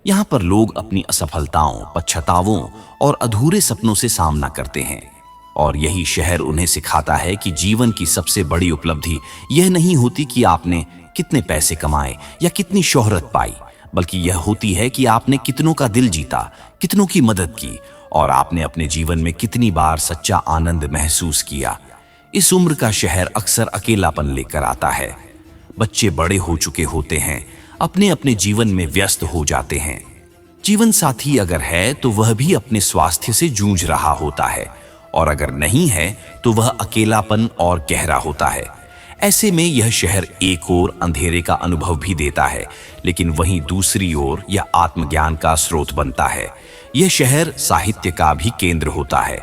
यहाँ पर लोग अपनी असफलताओं, पश्चातावों और अधूरे सपनों से सामना करते हैं, और यही शहर उन्हें सिखाता है कि जीवन की सबसे बड़ी उपलब्धि यह नहीं होती कि आपने कितने पैसे कमाए या कितनी शोहरत पाई, बल्कि यह होती है कि आपने कितनों का दिल जीता, कितनों की मदद की और आपने अपने जीवन में कितनी बार सच्चा आनंद महसूस किया। इस उम्र का शहर अक्सर अकेलापन लेकर आता है। बच्चे बड़े हो चुके होते हैं, अपने अपने जीवन में व्यस्त हो जाते हैं। जीवन साथी अगर है तो वह भी अपने स्वास्थ्य से जूझ रहा होता है, और अगर नहीं है तो वह अकेलापन और गहरा होता है। ऐसे में यह शहर एक ओर अंधेरे का अनुभव भी देता है, लेकिन वहीं दूसरी ओर यह आत्मज्ञान का स्रोत बनता है। यह शहर साहित्य का भी केंद्र होता है।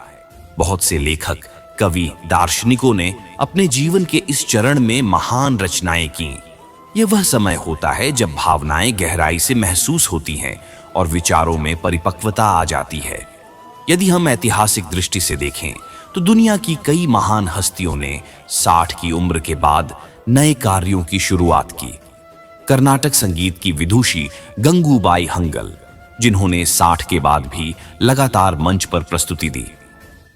बहुत से लेखक, कवि, दार्शनिकों ने अपने जीवन के इस चरण में महान रचनाएं की। यह वह समय होता है जब भावनाएं गहराई से महसूस होती हैं और विचारों में परिपक्वता आ जाती है। यदि हम ऐतिहासिक दृष्टि से देखें तो दुनिया की कई महान हस्तियों ने 60 की उम्र के बाद नए कार्यों की शुरुआत की। कर्नाटक संगीत की विदुषी गंगूबाई हंगल, जिन्होंने 60 के बाद भी लगातार मंच पर प्रस्तुति दी।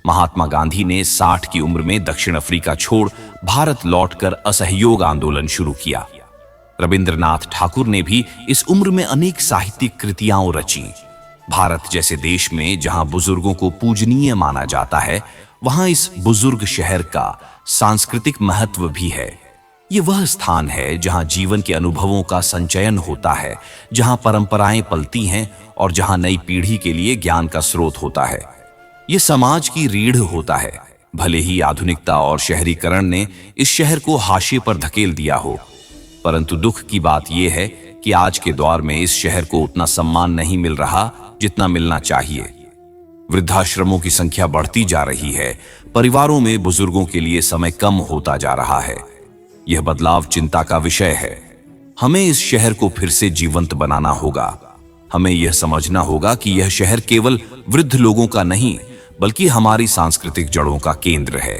महात्मा गांधी ने 60 की उम्र में दक्षिण अफ्रीका छोड़ भारत लौटकर असहयोग आंदोलन शुरू किया। रविंद्रनाथ ठाकुर ने भी इस उम्र में अनेक साहित्यिक कृतियां रची। भारत जैसे देश में जहां बुजुर्गों को पूजनीय माना जाता है, वहां इस बुजुर्ग शहर का सांस्कृतिक महत्व भी है। ये वह स्थान है जहां जीवन के अनुभवों का संचयन होता है, जहां परंपराएं पलती हैं और जहां नई पीढ़ी के लिए ज्ञान का स्रोत होता है। ये समाज की रीढ़ होता है। भले ही आधुनिकता और शहरीकरण ने इस शहर को हाशिए पर धकेल दिया हो, परंतु दुख की बात यह है कि आज के दौर में इस शहर को उतना सम्मान नहीं मिल रहा जितना मिलना चाहिए। वृद्धाश्रमों की संख्या बढ़ती जा रही है, परिवारों में बुजुर्गों के लिए समय कम होता जा रहा है। यह बदलाव चिंता का विषय है। हमें इस शहर को फिर से जीवंत बनाना होगा। हमें यह समझना होगा कि यह शहर केवल वृद्ध लोगों का नहीं, बल्कि हमारी सांस्कृतिक जड़ों का केंद्र है।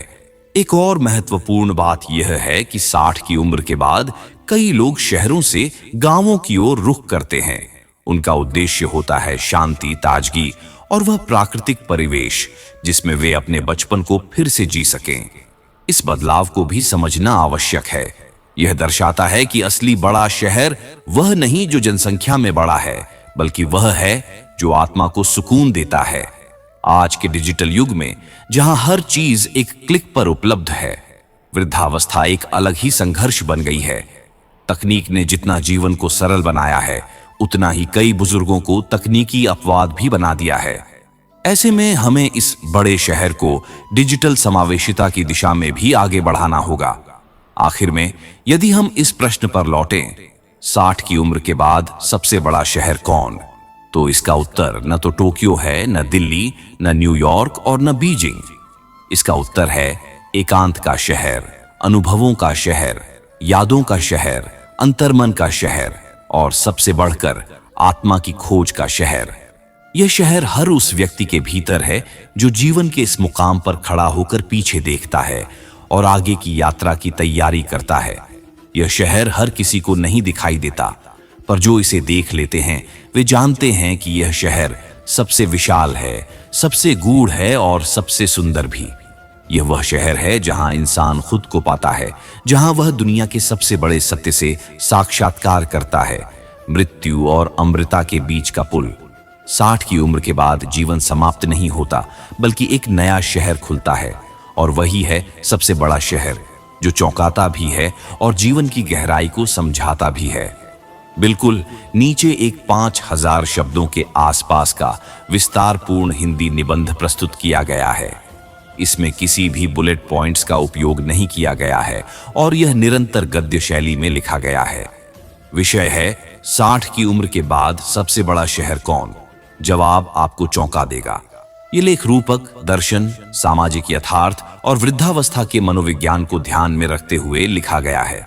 एक और महत्वपूर्ण बात यह है कि 60 की उम्र के बाद कई लोग शहरों से गांवों की ओर रुख करते हैं। उनका उद्देश्य होता है शांति, ताजगी और वह प्राकृतिक परिवेश जिसमें वे अपने बचपन को फिर से जी सकें। इस बदलाव को भी समझना आवश्यक है। यह दर्शाता है कि असली बड़ा शहर वह नहीं जो जनसंख्या में बड़ा है, बल्कि वह है जो आत्मा को सुकून देता है। आज के डिजिटल युग में जहां हर चीज एक क्लिक पर उपलब्ध है, वृद्धावस्था एक अलग ही संघर्ष बन गई है। तकनीक ने जितना जीवन को सरल बनाया है, उतना ही कई बुजुर्गों को तकनीकी अपवाद भी बना दिया है। ऐसे में हमें इस बड़े शहर को डिजिटल समावेशिता की दिशा में भी आगे बढ़ाना होगा। आखिर में यदि हम इस प्रश्न पर लौटें, 60 की उम्र के बाद सबसे बड़ा शहर कौन, तो इसका उत्तर न तो टोक्यो है, न दिल्ली, न न्यूयॉर्क और न बीजिंग। इसका उत्तर है एकांत का शहर, अनुभवों का शहर, यादों का शहर, अंतर्मन का शहर और सबसे बढ़कर आत्मा की खोज का शहर। यह शहर हर उस व्यक्ति के भीतर है जो जीवन के इस मुकाम पर खड़ा होकर पीछे देखता है और आगे की यात्रा की तैयारी करता है। यह शहर हर किसी को नहीं दिखाई देता, पर जो इसे देख लेते हैं वे जानते हैं कि यह शहर सबसे विशाल है, सबसे गूढ़ है और सबसे सुंदर भी। यह वह शहर है जहां इंसान खुद को पाता है, जहां वह दुनिया के सबसे बड़े सत्य से साक्षात्कार करता है, मृत्यु और अमृता के बीच का पुल। 60 की उम्र के बाद जीवन समाप्त नहीं होता, बल्कि एक नया शहर खुलता है, और वही है सबसे बड़ा शहर जो चौंकाता भी है और जीवन की गहराई को समझाता भी है। बिल्कुल नीचे एक 5000 शब्दों के आसपास का विस्तारपूर्ण हिंदी निबंध प्रस्तुत किया गया है। इसमें किसी भी बुलेट पॉइंट्स का उपयोग नहीं किया गया है और यह निरंतर गद्य शैली में लिखा गया है। विषय है 60 की उम्र के बाद सबसे बड़ा शहर कौन? जवाब आपको चौंका देगा। ये लेख रूपक, दर्शन, सामाजिक यथार्थ और वृद्धावस्था के मनोविज्ञान को ध्यान में रखते हुए लिखा गया है।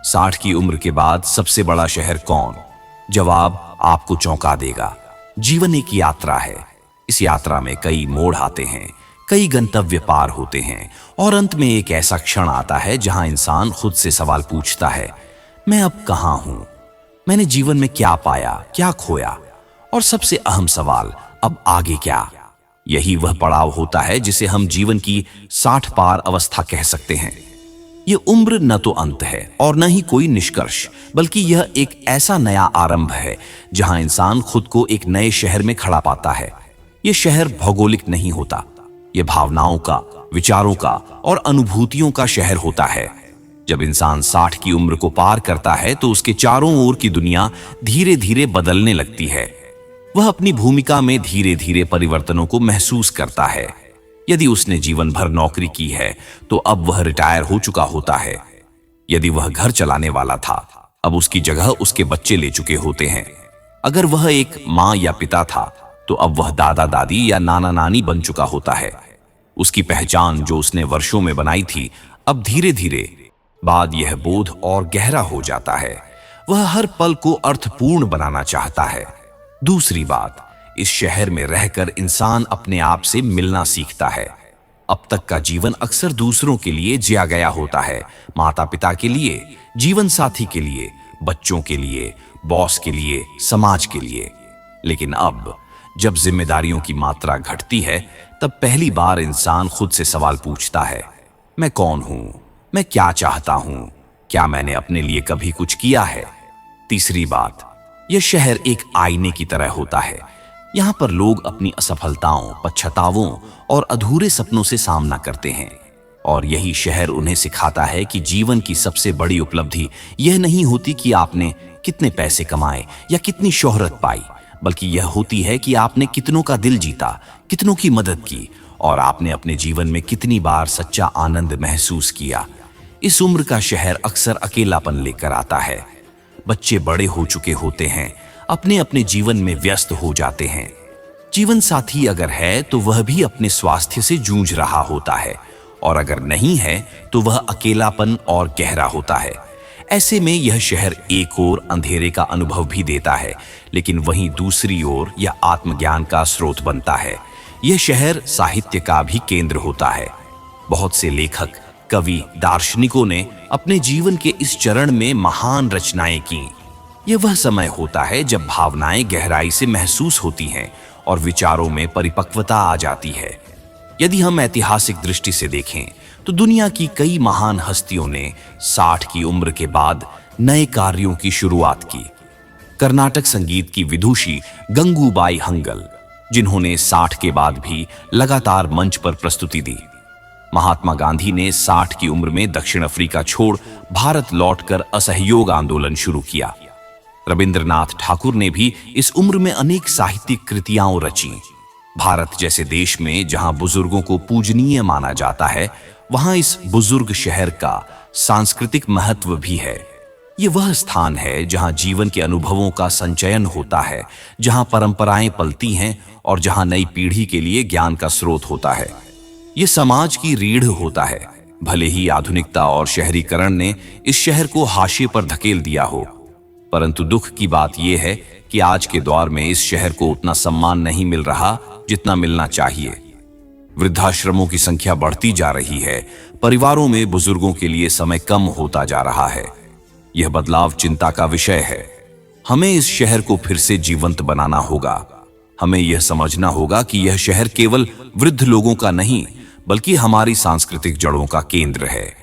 60 की उम्र के बाद सबसे बड़ा शहर कौन? जवाब आपको चौंका देगा। जीवन एक यात्रा है। इस यात्रा में कई मोड़ आते हैं, कई गंतव्य पार होते हैं और अंत में एक ऐसा क्षण आता है जहां इंसान खुद से सवाल पूछता है, मैं अब कहां हूं? मैंने जीवन में क्या पाया, क्या खोया? और सबसे अहम सवाल, अब आगे क्या? यही वह पड़ाव होता है जिसे हम जीवन की 60 पार अवस्था कह सकते हैं। यह उम्र न तो अंत है और न ही कोई निष्कर्ष, बल्कि यह एक ऐसा नया आरंभ है जहां इंसान खुद को एक नए शहर में खड़ा पाता है। यह शहर भौगोलिक नहीं होता, यह भावनाओं का, विचारों का और अनुभूतियों का शहर होता है। जब इंसान 60 की उम्र को पार करता है तो उसके चारों ओर की दुनिया धीरे धीरे बदलने लगती है। वह अपनी भूमिका में धीरे धीरे परिवर्तनों को महसूस करता है। यदि उसने जीवन भर नौकरी की है तो अब वह रिटायर हो चुका होता है। यदि वह घर चलाने वाला था, अब उसकी जगह उसके बच्चे ले चुके होते हैं। अगर वह एक माँ या पिता था तो अब वह दादा दादी या नाना नानी बन चुका होता है। उसकी पहचान जो उसने वर्षों में बनाई थी, अब धीरे धीरे बाद यह बोध और गहरा हो जाता है। वह हर पल को अर्थपूर्ण बनाना चाहता है। दूसरी बात, इस शहर में रहकर इंसान अपने आप से मिलना सीखता है। अब तक का जीवन अक्सर दूसरों के लिए जिया गया होता है, माता पिता के लिए, जीवन साथी के लिए, बच्चों के लिए, बॉस के लिए, समाज के लिए। लेकिन अब जब जिम्मेदारियों की मात्रा घटती है, तब पहली बार इंसान खुद से सवाल पूछता है, मैं कौन हूं? मैं क्या चाहता हूं? क्या मैंने अपने लिए कभी कुछ किया है? तीसरी बात, यह शहर एक आईने की तरह होता है। यहाँ पर लोग अपनी असफलताओं, पश्चातावों और अधूरे सपनों से सामना करते हैं। और यही शहर उन्हें सिखाता है कि जीवन की सबसे बड़ी उपलब्धि यह नहीं होती कि आपने कितने पैसे कमाए या कितनी शोहरत पाई, बल्कि यह होती है कि आपने कितनों का दिल जीता, कितनों की मदद की और आपने अपने जीवन में कितनी बार सच्चा आनंद महसूस किया। इस उम्र का शहर अक्सर अकेलापन लेकर आता है। बच्चे बड़े हो चुके होते हैं, अपने अपने जीवन में व्यस्त हो जाते हैं। जीवन साथी अगर है तो वह भी अपने स्वास्थ्य से जूझ रहा होता है, और अगर नहीं है तो वह अकेलापन और गहरा होता है। ऐसे में यह शहर एक ओर अंधेरे का अनुभव भी देता है, लेकिन वहीं दूसरी ओर यह आत्मज्ञान का स्रोत बनता है। यह शहर साहित्य का भी केंद्र होता है। बहुत से लेखक, कवि, दार्शनिकों ने अपने जीवन के इस चरण में महान रचनाएं की। यह वह समय होता है जब भावनाएं गहराई से महसूस होती हैं और विचारों में परिपक्वता आ जाती है। यदि हम ऐतिहासिक दृष्टि से देखें तो दुनिया की कई महान हस्तियों ने 60 की उम्र के बाद नए कार्यों की शुरुआत की। कर्नाटक संगीत की विदुषी गंगूबाई हंगल, जिन्होंने 60 के बाद भी लगातार मंच पर प्रस्तुति दी। महात्मा गांधी ने 60 की उम्र में दक्षिण अफ्रीका छोड़ भारत लौटकर असहयोग आंदोलन शुरू किया। रविंद्रनाथ ठाकुर ने भी इस उम्र में अनेक साहित्यिक कृतियां रची। भारत जैसे देश में जहां बुजुर्गों को पूजनीय माना जाता है, वहां इस बुजुर्ग शहर का सांस्कृतिक महत्व भी है। ये वह स्थान है जहां जीवन के अनुभवों का संचयन होता है, जहां परंपराएं पलती हैं और जहां नई पीढ़ी के लिए ज्ञान का स्रोत होता है। ये समाज की रीढ़ होता है। भले ही आधुनिकता और शहरीकरण ने इस शहर को हाशिए पर धकेल दिया हो, परंतु दुख की बात यह है कि आज के दौर में इस शहर को उतना सम्मान नहीं मिल रहा जितना मिलना चाहिए। वृद्धाश्रमों की संख्या बढ़ती जा रही है। परिवारों में बुजुर्गों के लिए समय कम होता जा रहा है। यह बदलाव चिंता का विषय है। हमें इस शहर को फिर से जीवंत बनाना होगा। हमें यह समझना होगा कि यह शहर केवल वृद्ध लोगों का नहीं, बल्कि हमारी सांस्कृतिक जड़ों का केंद्र है।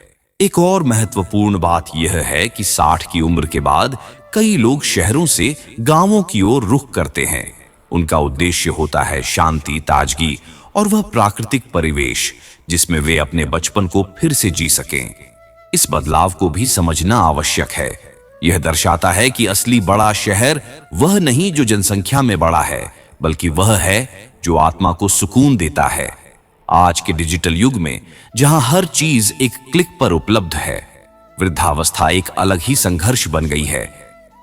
एक और महत्वपूर्ण बात यह है कि 60 की उम्र के बाद कई लोग शहरों से गांवों की ओर रुख करते हैं। उनका उद्देश्य होता है शांति, ताजगी और वह प्राकृतिक परिवेश जिसमें वे अपने बचपन को फिर से जी सकें। इस बदलाव को भी समझना आवश्यक है। यह दर्शाता है कि असली बड़ा शहर वह नहीं जो जनसंख्या में बड़ा है, बल्कि वह है जो आत्मा को सुकून देता है। आज के डिजिटल युग में जहां हर चीज एक क्लिक पर उपलब्ध है, वृद्धावस्था एक अलग ही संघर्ष बन गई है।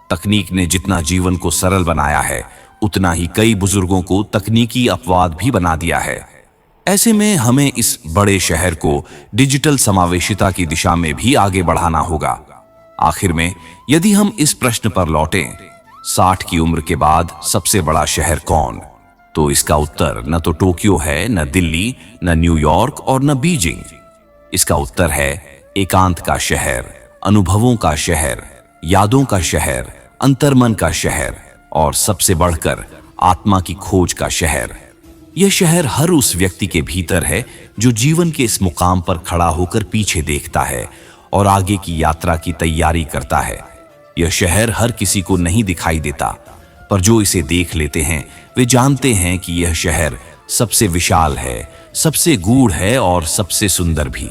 तकनीक ने जितना जीवन को सरल बनाया है, उतना ही कई बुजुर्गों को तकनीकी अपवाद भी बना दिया है। ऐसे में हमें इस बड़े शहर को डिजिटल समावेशिता की दिशा में भी आगे बढ़ाना होगा। आखिर में यदि हम इस प्रश्न पर लौटें, 60 की उम्र के बाद सबसे बड़ा शहर कौन, तो इसका उत्तर न तो टोक्यो है, न दिल्ली, न न्यूयॉर्क और न बीजिंग। इसका उत्तर है एकांत का शहर, अनुभवों का शहर, यादों का शहर, अंतर्मन का शहर और सबसे बढ़कर आत्मा की खोज का शहर। यह शहर हर उस व्यक्ति के भीतर है जो जीवन के इस मुकाम पर खड़ा होकर पीछे देखता है और आगे की यात्रा की तैयारी करता है। यह शहर हर किसी को नहीं दिखाई देता, पर जो इसे देख लेते हैं वे जानते हैं कि यह शहर सबसे विशाल है, सबसे गूढ़ है और सबसे सुंदर भी।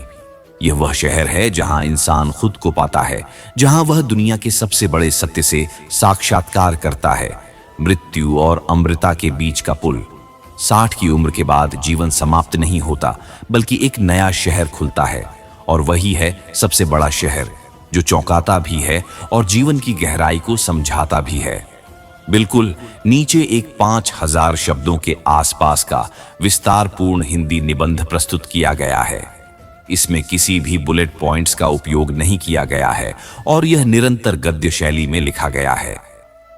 यह वह शहर है जहां इंसान खुद को पाता है, जहां वह दुनिया के सबसे बड़े सत्य से साक्षात्कार करता है, मृत्यु और अमृता के बीच का पुल। 60 की उम्र के बाद जीवन समाप्त नहीं होता, बल्कि एक नया शहर खुलता है, और वही है सबसे बड़ा शहर जो चौंकाता भी है और जीवन की गहराई को समझाता भी है। बिल्कुल नीचे एक 5000 शब्दों के आसपास का विस्तारपूर्ण हिंदी निबंध प्रस्तुत किया गया है। इसमें किसी भी बुलेट पॉइंट्स का उपयोग नहीं किया गया है और यह निरंतर गद्य शैली में लिखा गया है।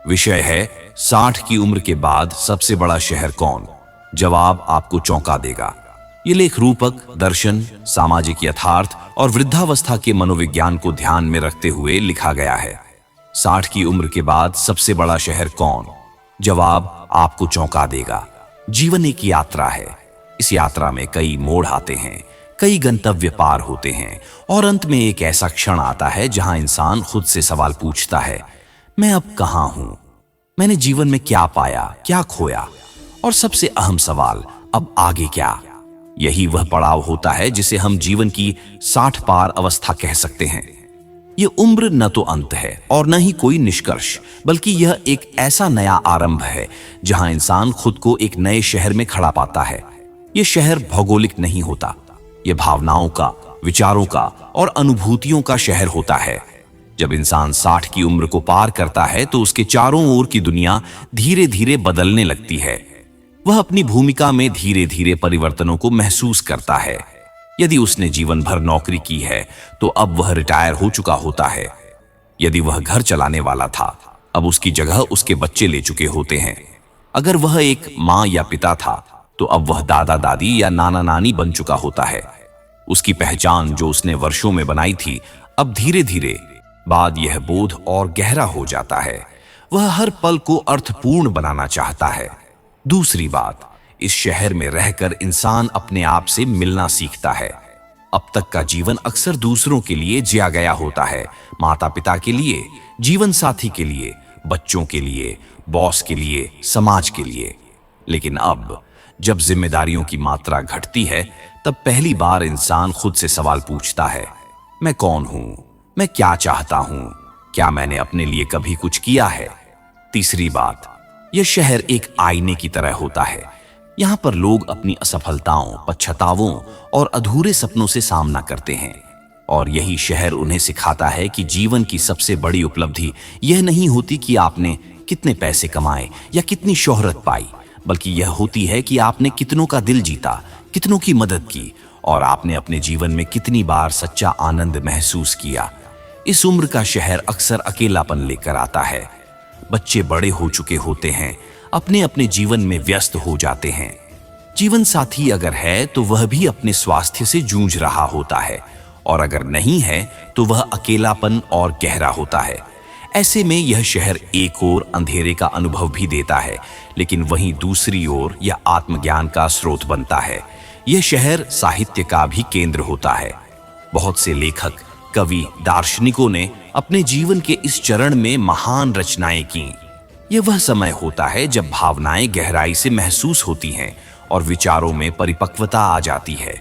विषय है 60 की उम्र के बाद सबसे बड़ा शहर कौन? जवाब आपको चौंका देगा। ये लेख रूपक, दर्शन, सामाजिक यथार्थ और वृद्धावस्था के मनोविज्ञान को ध्यान में रखते हुए लिखा गया है। 60 की उम्र के बाद सबसे बड़ा शहर कौन? जवाब आपको चौंका देगा। जीवन एक यात्रा है। इस यात्रा में कई मोड़ आते हैं, कई गंतव्य पार होते हैं और अंत में एक ऐसा क्षण आता है जहां इंसान खुद से सवाल पूछता है, मैं अब कहां हूं? मैंने जीवन में क्या पाया, क्या खोया? और सबसे अहम सवाल, अब आगे क्या? यही वह पड़ाव होता है जिसे हम जीवन की 60 पार अवस्था कह सकते हैं। यह उम्र न तो अंत है और न ही कोई निष्कर्ष, बल्कि यह एक ऐसा नया आरंभ है जहां इंसान खुद को एक नए शहर में खड़ा पाता है। यह शहर भौगोलिक नहीं होता, यह भावनाओं का, विचारों का और अनुभूतियों का शहर होता है। जब इंसान 60 की उम्र को पार करता है तो उसके चारों ओर की दुनिया धीरे धीरे बदलने लगती है। वह अपनी भूमिका में धीरे धीरे परिवर्तनों को महसूस करता है। यदि उसने जीवन भर नौकरी की है तो अब वह रिटायर हो चुका होता है। यदि वह घर चलाने वाला था, अब उसकी जगह उसके बच्चे ले चुके होते हैं। अगर वह एक माँ या पिता था तो अब वह दादा दादी या नाना नानी बन चुका होता है। उसकी पहचान जो उसने वर्षों में बनाई थी, अब धीरे धीरे बाद यह बोध और गहरा हो जाता है। वह हर पल को अर्थपूर्ण बनाना चाहता है। दूसरी बात, इस शहर में रहकर इंसान अपने आप से मिलना सीखता है। अब तक का जीवन अक्सर दूसरों के लिए जिया गया होता है, माता पिता के लिए, जीवन साथी के लिए, बच्चों के लिए, बॉस के लिए, समाज के लिए। लेकिन अब जब जिम्मेदारियों की मात्रा घटती है, तब पहली बार इंसान खुद से सवाल पूछता है, मैं कौन हूं? मैं क्या चाहता हूं? क्या मैंने अपने लिए कभी कुछ किया है? तीसरी बात, यह शहर एक आईने की तरह होता है। यहां पर लोग अपनी असफलताओं, पश्चातावों और अधूरे सपनों से सामना करते हैं। और यही शहर उन्हें सिखाता है कि जीवन की सबसे बड़ी उपलब्धि यह नहीं होती कि आपने कितने पैसे कमाए या कितनी शोहरत पाई, बल्कि यह होती है कि आपने कितनों का दिल जीता, कितनों की मदद की और आपने अपने जीवन में कितनी बार सच्चा आनंद महसूस किया। इस उम्र का शहर अक्सर अकेलापन लेकर आता है। बच्चे बड़े हो चुके होते हैं, अपने अपने जीवन में व्यस्त हो जाते हैं। जीवन साथी अगर है तो वह भी अपने स्वास्थ्य से जूझ रहा होता है, और अगर नहीं है तो वह अकेलापन और गहरा होता है। ऐसे में यह शहर एक ओर अंधेरे का अनुभव भी देता है, लेकिन वहीं दूसरी ओर यह आत्मज्ञान का स्रोत बनता है। यह शहर साहित्य का भी केंद्र होता है। बहुत से लेखक, कवि, दार्शनिकों ने अपने जीवन के इस चरण में महान रचनाएं की। यह वह समय होता है जब भावनाएं गहराई से महसूस होती हैं और विचारों में परिपक्वता आ जाती है।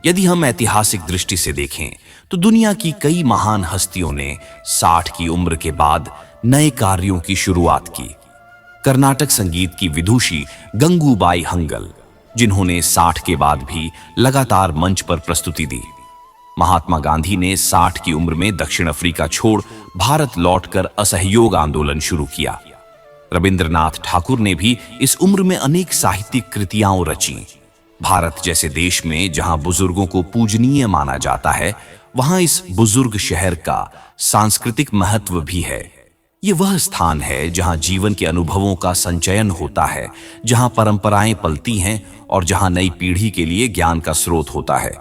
यदि हम ऐतिहासिक दृष्टि से देखें तो दुनिया की कई महान हस्तियों ने 60 की उम्र के बाद नए कार्यों की शुरुआत की। कर्नाटक संगीत की विदुषी गंगूबाई हंगल, जिन्होंने 60 के बाद भी लगातार मंच पर प्रस्तुति दी। महात्मा गांधी ने 60 की उम्र में दक्षिण अफ्रीका छोड़ भारत लौटकर असहयोग आंदोलन शुरू किया। रविंद्रनाथ ठाकुर ने भी इस उम्र में अनेक साहित्यिक कृतियां रची। भारत जैसे देश में जहां बुजुर्गों को पूजनीय माना जाता है, वहां इस बुजुर्ग शहर का सांस्कृतिक महत्व भी है। ये वह स्थान है जहां जीवन के अनुभवों का संचयन होता है, जहां परंपराएं पलती हैं और जहां नई पीढ़ी के लिए ज्ञान का स्रोत होता है।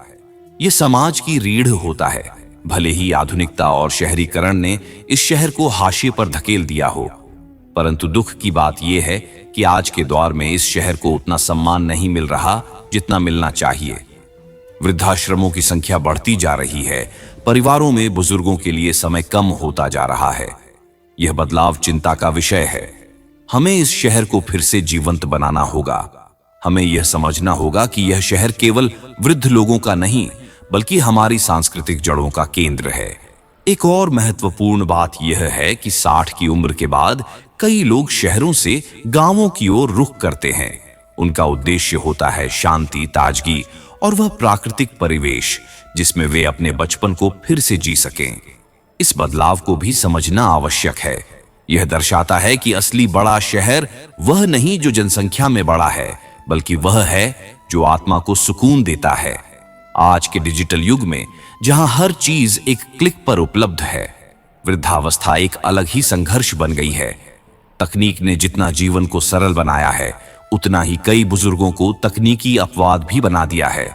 ये समाज की रीढ़ होता है। भले ही आधुनिकता और शहरीकरण ने इस शहर को हाशिए पर धकेल दिया हो, परंतु दुख की बात यह है कि आज के दौर में इस शहर को उतना सम्मान नहीं मिल रहा जितना मिलना चाहिए। वृद्धाश्रमों की संख्या बढ़ती जा रही है, परिवारों में बुजुर्गों के लिए समय कम होता जा रहा है। यह बदलाव चिंता का विषय है। हमें इस शहर को फिर से जीवंत बनाना होगा। हमें यह समझना होगा कि यह शहर केवल वृद्ध लोगों का नहीं, बल्कि हमारी सांस्कृतिक जड़ों का केंद्र है। एक और महत्वपूर्ण बात यह है कि 60 की उम्र के बाद कई लोग शहरों से गांवों की ओर रुख करते हैं। उनका उद्देश्य होता है शांति, ताजगी और वह प्राकृतिक परिवेश जिसमें वे अपने बचपन को फिर से जी सकें। इस बदलाव को भी समझना आवश्यक है। यह दर्शाता है कि असली बड़ा शहर वह नहीं जो जनसंख्या में बड़ा है, बल्कि वह है जो आत्मा को सुकून देता है। आज के डिजिटल युग में जहां हर चीज एक क्लिक पर उपलब्ध है, वृद्धावस्था एक अलग ही संघर्ष बन गई है। तकनीक ने जितना जीवन को सरल बनाया है, उतना ही कई बुजुर्गों को तकनीकी अपवाद भी बना दिया है।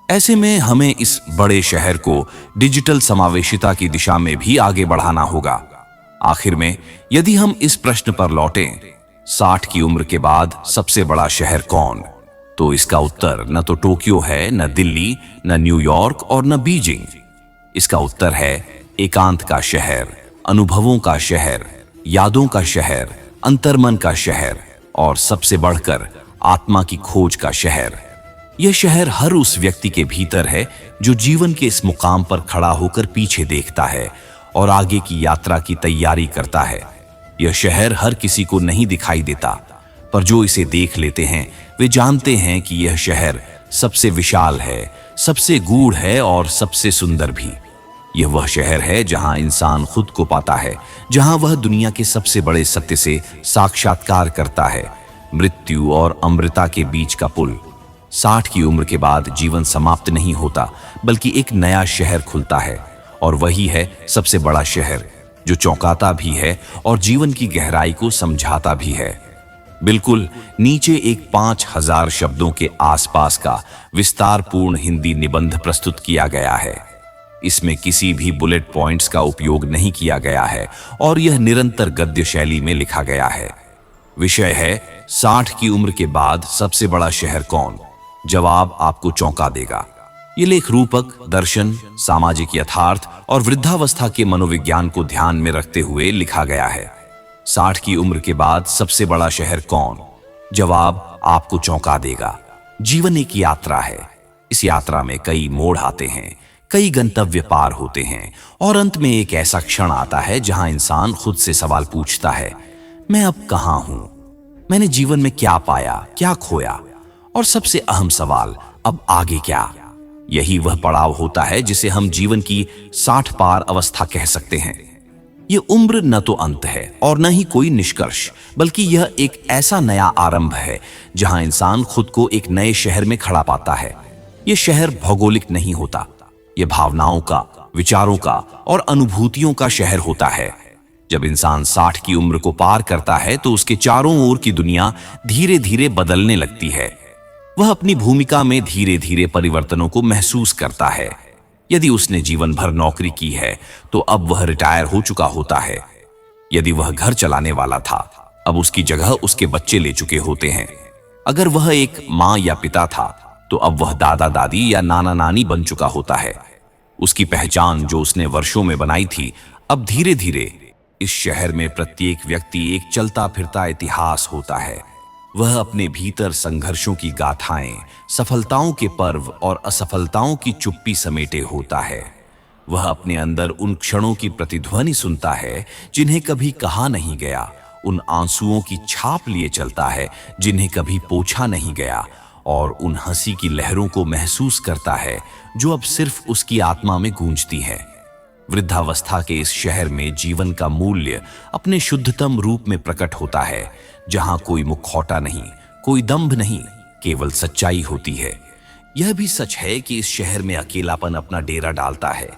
ऐसे में हमें इस बड़े शहर को डिजिटल समावेशिता की दिशा में भी आगे बढ़ाना होगा। आखिर में यदि हम इस प्रश्न पर लौटें, 60 की उम्र के बाद सबसे बड़ा शहर कौन? तो इसका उत्तर न तो टोक्यो है, न दिल्ली, न न्यूयॉर्क और न बीजिंग। इसका उत्तर है एकांत का शहर, अनुभवों का शहर, यादों का शहर, अंतर्मन का शहर और सबसे बढ़कर आत्मा की खोज का शहर। यह शहर हर उस व्यक्ति के भीतर है जो जीवन के इस मुकाम पर खड़ा होकर पीछे देखता है और आगे की यात्रा की तैयारी करता है। यह शहर हर किसी को नहीं दिखाई देता, पर जो इसे देख लेते हैं वे जानते हैं कि यह शहर सबसे विशाल है, सबसे गूढ़ है और सबसे सुंदर भी। यह वह शहर है जहां इंसान खुद को पाता है, जहां वह दुनिया के सबसे बड़े सत्य से साक्षात्कार करता है, मृत्यु और अमृता के बीच का पुल। 60 की उम्र के बाद जीवन समाप्त नहीं होता, बल्कि एक नया शहर खुलता है, और वही है सबसे बड़ा शहर, जो चौंकाता भी है और जीवन की गहराई को समझाता भी है। बिल्कुल नीचे एक 5000 शब्दों के आसपास का विस्तारपूर्ण हिंदी निबंध प्रस्तुत किया गया है। इसमें किसी भी बुलेट पॉइंट्स का उपयोग नहीं किया गया है और यह निरंतर गद्य शैली में लिखा गया है। विषय है 60 की उम्र के बाद सबसे बड़ा शहर कौन? जवाब आपको चौंका देगा। ये लेख रूपक, दर्शन, सामाजिक यथार्थ और वृद्धावस्था के मनोविज्ञान को ध्यान में रखते हुए लिखा गया है। 60 की उम्र के बाद सबसे बड़ा शहर कौन? जवाब आपको चौंका देगा। जीवन एक यात्रा है। इस यात्रा में कई मोड़ आते हैं, कई गंतव्य पार होते हैं और अंत में एक ऐसा क्षण आता है जहां इंसान खुद से सवाल पूछता है, मैं अब कहां हूं? मैंने जीवन में क्या पाया, क्या खोया? और सबसे अहम सवाल, अब आगे क्या? यही वह पड़ाव होता है जिसे हम जीवन की 60 पार अवस्था कह सकते हैं। यह उम्र न तो अंत है और न ही कोई निष्कर्ष, बल्कि यह एक ऐसा नया आरंभ है जहां इंसान खुद को एक नए शहर में खड़ा पाता है। यह शहर भौगोलिक नहीं होता, यह भावनाओं का, विचारों का और अनुभूतियों का शहर होता है। जब इंसान 60 की उम्र को पार करता है तो उसके चारों ओर की दुनिया धीरे धीरे बदलने लगती है। वह अपनी भूमिका में धीरे धीरे परिवर्तनों को महसूस करता है। यदि उसने जीवन भर नौकरी की है तो अब वह रिटायर हो चुका होता है। यदि वह घर चलाने वाला था, अब उसकी जगह उसके बच्चे ले चुके होते हैं। अगर वह एक माँ या पिता था तो अब वह दादा दादी या नाना नानी बन चुका होता है। उसकी पहचान जो उसने वर्षों में बनाई थी, अब धीरे धीरे इस शहर में प्रत्येक व्यक्ति एक चलता फिरता इतिहास होता है। वह अपने भीतर संघर्षों की गाथाएं, सफलताओं के पर्व और असफलताओं की चुप्पी समेटे होता है। वह अपने अंदर उन क्षणों की प्रतिध्वनि सुनता है जिन्हें कभी कहा नहीं गया, उन आंसुओं की छाप लिए चलता है जिन्हें कभी पोंछा नहीं गया, और उन हंसी की लहरों को महसूस करता है जो अब सिर्फ उसकी आत्मा में गूंजती है। वृद्धावस्था के इस शहर में जीवन का मूल्य अपने शुद्धतम रूप में प्रकट होता है, जहां कोई मुखौटा नहीं, कोई दंभ नहीं, केवल सच्चाई होती है। यह भी सच है कि इस शहर में अकेलापन अपना डेरा डालता है,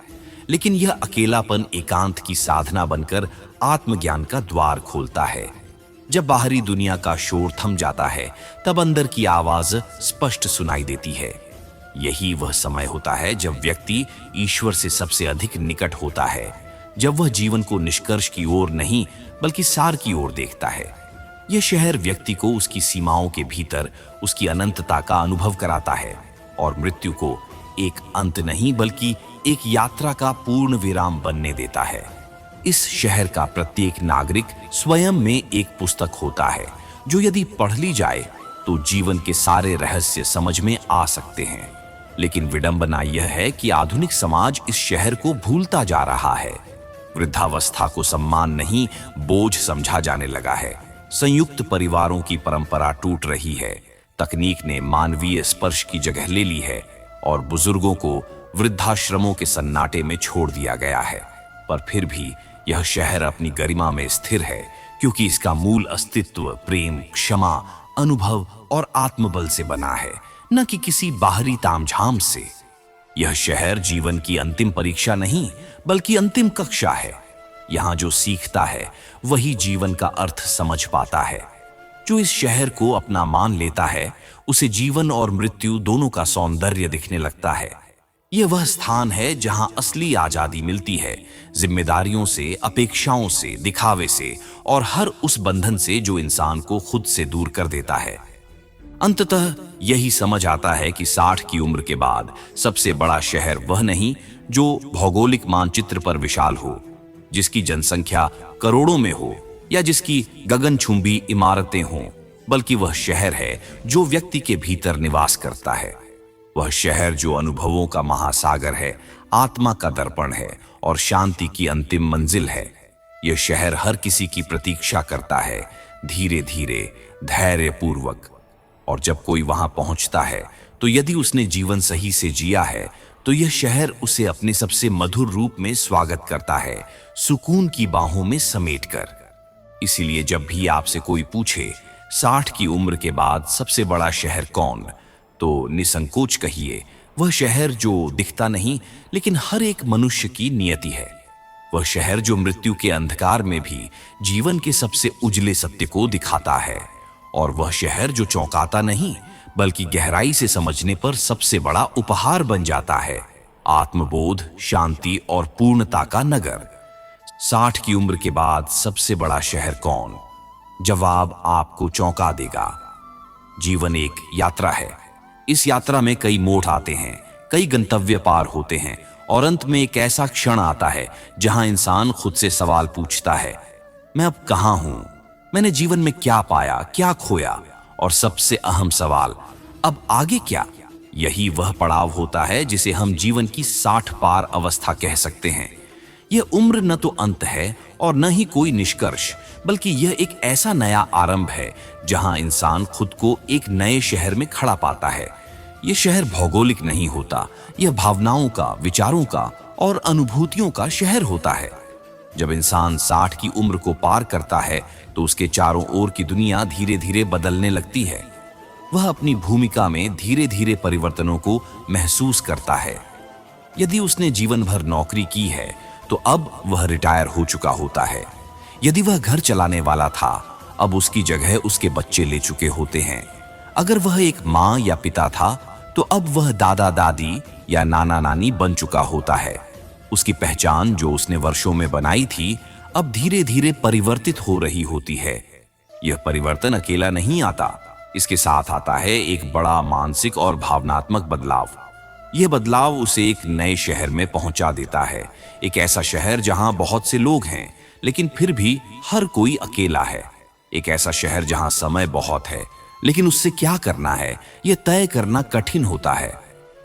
लेकिन यह अकेलापन एकांत की साधना बनकर आत्मज्ञान का द्वार खोलता है। जब बाहरी दुनिया का शोर थम जाता है, तब अंदर की आवाज स्पष्ट सुनाई देती है। यही वह समय होता है जब व्यक्ति ईश्वर से सबसे अधिक निकट होता है, जब वह जीवन को निष्कर्ष की ओर नहीं बल्कि सार की ओर देखता है। यह शहर व्यक्ति को उसकी सीमाओं के भीतर उसकी अनंतता का अनुभव कराता है और मृत्यु को एक अंत नहीं बल्कि एक यात्रा का पूर्ण विराम बनने देता है। इस शहर का प्रत्येक नागरिक स्वयं में एक पुस्तक होता है जो यदि पढ़ ली जाए तो जीवन के सारे रहस्य समझ में आ सकते हैं। लेकिन विडंबना यह है कि आधुनिक समाज इस शहर को भूलता जा रहा है। वृद्धावस्था को सम्मान नहीं, बोझ समझा जाने लगा है। संयुक्त परिवारों की परंपरा टूट रही है। तकनीक ने मानवीय स्पर्श की जगह ले ली है और बुजुर्गों को वृद्धाश्रमों के सन्नाटे में छोड़ दिया गया है। पर फिर भी यह शहर अपनी गरिमा में स्थिर है, क्योंकि इसका मूल अस्तित्व प्रेम, क्षमा, अनुभव और आत्मबल से बना है, न कि किसी बाहरी तामझाम से। यह शहर जीवन की अंतिम परीक्षा नहीं बल्कि अंतिम कक्षा है। यहाँ जो सीखता है वही जीवन का अर्थ समझ पाता है। जो इस शहर को अपना मान लेता है उसे जीवन और मृत्यु दोनों का सौंदर्य दिखने लगता है। यह वह स्थान है जहां असली आजादी मिलती है, जिम्मेदारियों से, अपेक्षाओं से, दिखावे से और हर उस बंधन से जो इंसान को खुद से दूर कर देता है। अंततः यही समझ आता है कि 60 की उम्र के बाद सबसे बड़ा शहर वह नहीं जो भौगोलिक मानचित्र पर विशाल हो, जिसकी जनसंख्या करोड़ों में हो या जिसकी गगनचुंबी इमारतें हों, बल्कि वह शहर है जो व्यक्ति के भीतर निवास करता है। वह शहर जो अनुभवों का महासागर है, आत्मा का दर्पण है और शांति की अंतिम मंजिल है। यह शहर हर किसी की प्रतीक्षा करता है, धीरे धीरे, धैर्यपूर्वक। और जब कोई वहां पहुंचता है तो यदि उसने जीवन सही से जिया है तो यह शहर उसे अपने सबसे मधुर रूप में स्वागत करता है, सुकून की बाहों में समेटकर। इसीलिए जब भी आपसे कोई पूछे 60 की उम्र के बाद सबसे बड़ा शहर कौन, तो निसंकोच कहिए वह शहर जो दिखता नहीं लेकिन हर एक मनुष्य की नियति है। वह शहर जो मृत्यु के अंधकार में भी जीवन के सबसे उजले सत्य को दिखाता है। और वह शहर जो चौंकाता नहीं बल्कि गहराई से समझने पर सबसे बड़ा उपहार बन जाता है, आत्मबोध, शांति और पूर्णता का नगर। 60 की उम्र के बाद सबसे बड़ा शहर कौन? जवाब आपको चौंका देगा। जीवन एक यात्रा है। इस यात्रा में कई मोड़ आते हैं, कई गंतव्य पार होते हैं और अंत में एक ऐसा क्षण आता है जहां इंसान खुद से सवाल पूछता है, मैं अब कहां हूं? मैंने जीवन में क्या पाया, क्या खोया? और सबसे अहम सवाल, अब आगे क्या? यही वह पड़ाव होता है जिसे हम जीवन की 60 पार अवस्था कह सकते हैं। यह उम्र न तो अंत है और न ही कोई निष्कर्ष, बल्कि यह एक ऐसा नया आरंभ है जहां इंसान खुद को एक नए शहर में खड़ा पाता है। यह शहर भौगोलिक नहीं होता, यह भावनाओं का, विचारों का और अनुभूतियों का शहर होता है। जब इंसान 60 की उम्र को पार करता है तो उसके चारों ओर की दुनिया धीरे धीरे बदलने लगती है। वह अपनी भूमिका में धीरे धीरे परिवर्तनों को महसूस करता है। यदि उसने जीवन भर नौकरी की है तो अब वह रिटायर हो चुका होता है। यदि वह घर चलाने वाला था, अब उसकी जगह उसके बच्चे ले चुके होते हैं। अगर वह एक माँ या पिता था तो अब वह दादा दादी या नाना नानी बन चुका होता है। उसकी पहचान जो उसने वर्षों में बनाई थी अब धीरे धीरे परिवर्तित हो रही होती है। यह परिवर्तन अकेला नहीं आता, इसके साथ आता है एक बड़ा मानसिक और भावनात्मक बदलाव। यह बदलाव उसे एक नए शहर में पहुंचा देता है, एक ऐसा शहर जहां बहुत से लोग हैं लेकिन फिर भी हर कोई अकेला है। एक ऐसा शहर जहां समय बहुत है लेकिन उससे क्या करना है यह तय करना कठिन होता है।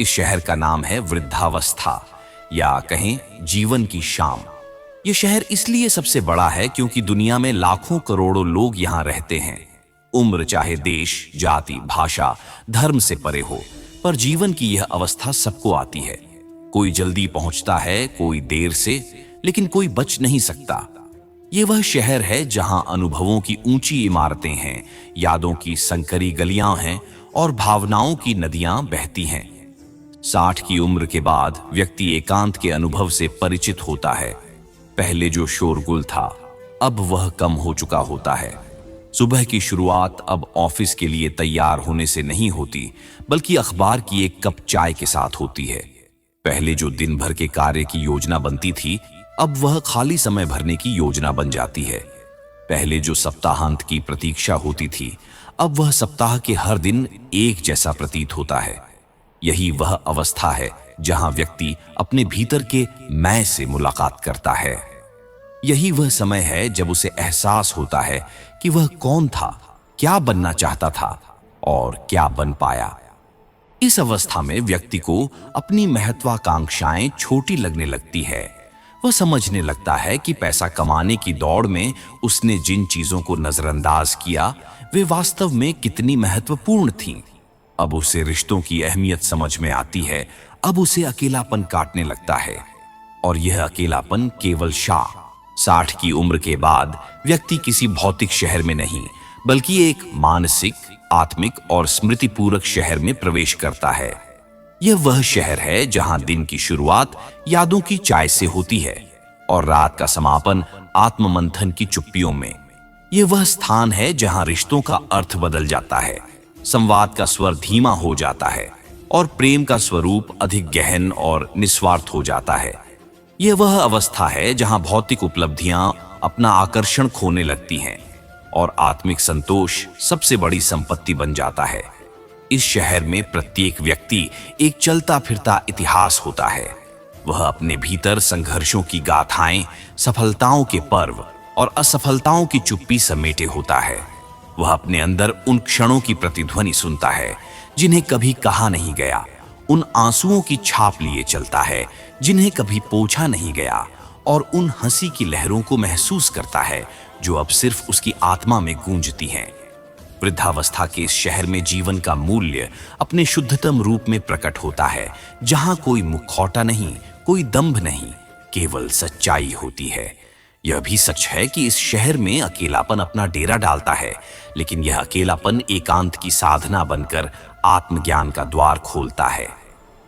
इस शहर का नाम है वृद्धावस्था या कहें जीवन की शाम। यह शहर इसलिए सबसे बड़ा है क्योंकि दुनिया में लाखों करोड़ों लोग यहां रहते हैं। उम्र चाहे देश, जाति, भाषा, धर्म से परे हो, पर जीवन की यह अवस्था सबको आती है। कोई जल्दी पहुंचता है, कोई देर से, लेकिन कोई बच नहीं सकता। ये वह शहर है जहां अनुभवों की ऊंची इमारतें हैं, यादों की संकरी गलियां हैं और भावनाओं की नदियां बहती हैं। 60 की उम्र के बाद व्यक्ति एकांत के अनुभव से परिचित होता है। पहले जो शोरगुल था अब वह कम हो चुका होता है। सुबह की शुरुआत अब ऑफिस के लिए तैयार होने से नहीं होती बल्कि अखबार की एक कप चाय के साथ होती है। पहले जो दिन भर के कार्य की योजना बनती थी अब वह खाली समय भरने की योजना बन जाती है। पहले जो सप्ताहांत की प्रतीक्षा होती थी अब वह सप्ताह के हर दिन एक जैसा प्रतीत होता है। यही वह अवस्था है जहां व्यक्ति अपने भीतर के मैं से मुलाकात करता है। यही वह समय है जब उसे एहसास होता है कि वह कौन था, क्या बनना चाहता था और क्या बन पाया। इस अवस्था में व्यक्ति को अपनी महत्वाकांक्षाएं छोटी लगने लगती है। वह समझने लगता है कि पैसा कमाने की दौड़ में उसने जिन चीजों को नजरअंदाज किया वे वास्तव में कितनी महत्वपूर्ण थीं। अब उसे रिश्तों की अहमियत समझ में आती है। अब उसे अकेलापन काटने लगता है और यह अकेलापन केवल 60 की उम्र के बाद व्यक्ति किसी भौतिक शहर में नहीं बल्कि एक मानसिक, आत्मिक और स्मृतिपूरक शहर में प्रवेश करता है। यह वह शहर है जहां दिन की शुरुआत यादों की चाय से होती है और रात का समापन आत्ममंथन की चुप्पियों में। यह वह स्थान है जहां रिश्तों का अर्थ बदल जाता है, संवाद का स्वर धीमा हो जाता है और प्रेम का स्वरूप अधिक गहन और निस्वार्थ हो जाता है। यह वह अवस्था है जहां भौतिक उपलब्धियां अपना आकर्षण खोने लगती हैं और आत्मिक संतोष सबसे बड़ी संपत्ति बन जाता है। इस शहर में प्रत्येक व्यक्ति एक चलता फिरता इतिहास होता है। वह अपने भीतर संघर्षों की गाथाएं, सफलताओं के पर्व और असफलताओं की चुप्पी समेटे होता है। वह अपने अंदर उन क्षणों की प्रतिध्वनि सुनता है जिन्हें कभी कहा नहीं गया, उन आंसुओं की छाप लिए चलता है जिन्हें कभी पोंछा नहीं गया, और उन हंसी की लहरों को महसूस करता है जो अब सिर्फ उसकी आत्मा में गूंजती हैं। वृद्धावस्था के इस शहर में जीवन का मूल्य अपने शुद्धतम रूप में प्रकट होता है, जहां कोई मुखौटा नहीं, कोई दंभ नहीं, केवल सच्चाई होती है। यह भी सच है कि इस शहर में अकेलापन अपना डेरा डालता है, लेकिन यह अकेलापन एकांत की साधना बनकर आत्मज्ञान का द्वार खोलता है।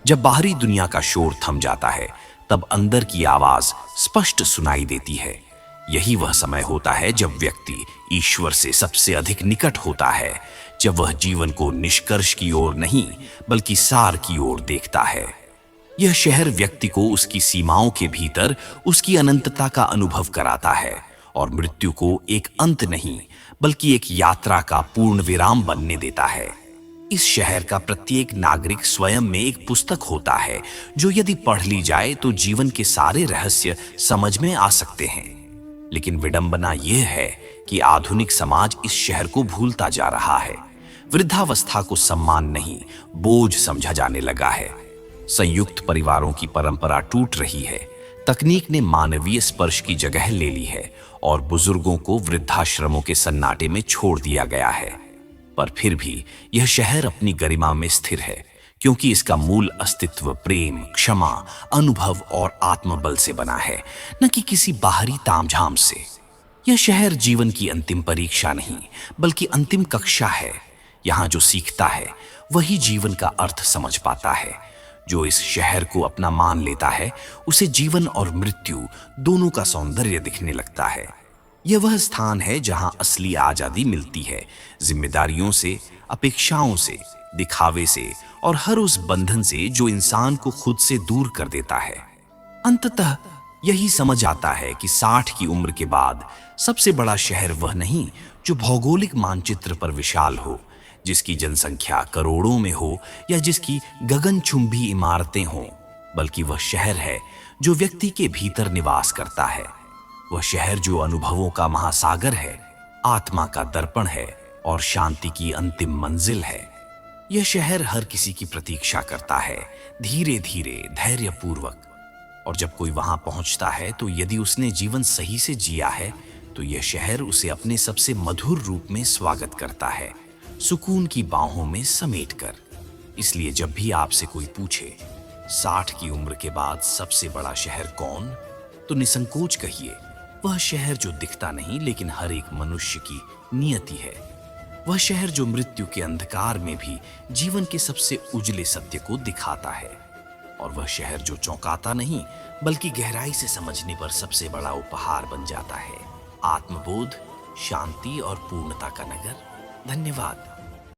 जब बाहरी दुनिया का शोर थम जाता है, तब अंदर की आवाज स्पष्ट सुनाई देती है। यही वह समय होता है जब व्यक्ति ईश्वर से सबसे अधिक निकट होता है, जब वह जीवन को निष्कर्ष की ओर नहीं बल्कि सार की ओर देखता है। यह शहर व्यक्ति को उसकी सीमाओं के भीतर उसकी अनंतता का अनुभव कराता है और मृत्यु को एक अंत नहीं बल्कि एक यात्रा का पूर्ण विराम बनने देता है। इस शहर का प्रत्येक नागरिक स्वयं में एक पुस्तक होता है जो यदि पढ़ ली जाए तो जीवन के सारे रहस्य समझ में आ सकते हैं। लेकिन विडंबना यह है कि आधुनिक समाज इस शहर को भूलता जा रहा है। वृद्धावस्था को सम्मान नहीं, बोझ समझा जाने लगा है। संयुक्त परिवारों की परंपरा टूट रही है। तकनीक ने मानवीय स्पर्श की जगह ले ली है और बुजुर्गों को वृद्धाश्रमों के सन्नाटे में छोड़ दिया गया है। पर फिर भी यह शहर अपनी गरिमा में स्थिर है, क्योंकि इसका मूल अस्तित्व प्रेम, क्षमा, अनुभव और आत्मबल से बना है, न कि किसी बाहरी तामझाम से। यह शहर जीवन की अंतिम परीक्षा नहीं बल्कि अंतिम कक्षा है। यहाँ जो सीखता है वही जीवन का अर्थ समझ पाता है। जो इस शहर को अपना मान लेता है उसे जीवन और मृत्यु दोनों का सौंदर्य दिखने लगता है। यह वह स्थान है जहां असली आजादी मिलती है, जिम्मेदारियों से, अपेक्षाओं से, दिखावे से और हर उस बंधन से जो इंसान को खुद से दूर कर देता है। अंततः यही समझ आता है कि 60 की उम्र के बाद सबसे बड़ा शहर वह नहीं जो भौगोलिक मानचित्र पर विशाल हो, जिसकी जनसंख्या करोड़ों में हो या जिसकी गगनचुंबी इमारतें हों, बल्कि वह शहर है जो व्यक्ति के भीतर निवास करता है। वह शहर जो अनुभवों का महासागर है, आत्मा का दर्पण है और शांति की अंतिम मंजिल है। यह शहर हर किसी की प्रतीक्षा करता है, धीरे धीरे, धैर्यपूर्वक। और जब कोई वहां पहुंचता है तो यदि उसने जीवन सही से जिया है तो यह शहर उसे अपने सबसे मधुर रूप में स्वागत करता है, सुकून की बाहों में समेटकर। इसलिए जब भी आपसे कोई पूछे 60 की उम्र के बाद सबसे बड़ा शहर कौन, तो निसंकोच कहिए वह शहर जो दिखता नहीं लेकिन हर एक मनुष्य की नियति है। वह शहर जो मृत्यु के अंधकार में भी जीवन के सबसे उजले सत्य को दिखाता है। और वह शहर जो चौंकाता नहीं बल्कि गहराई से समझने पर सबसे बड़ा उपहार बन जाता है। आत्मबोध, शांति और पूर्णता का नगर। धन्यवाद।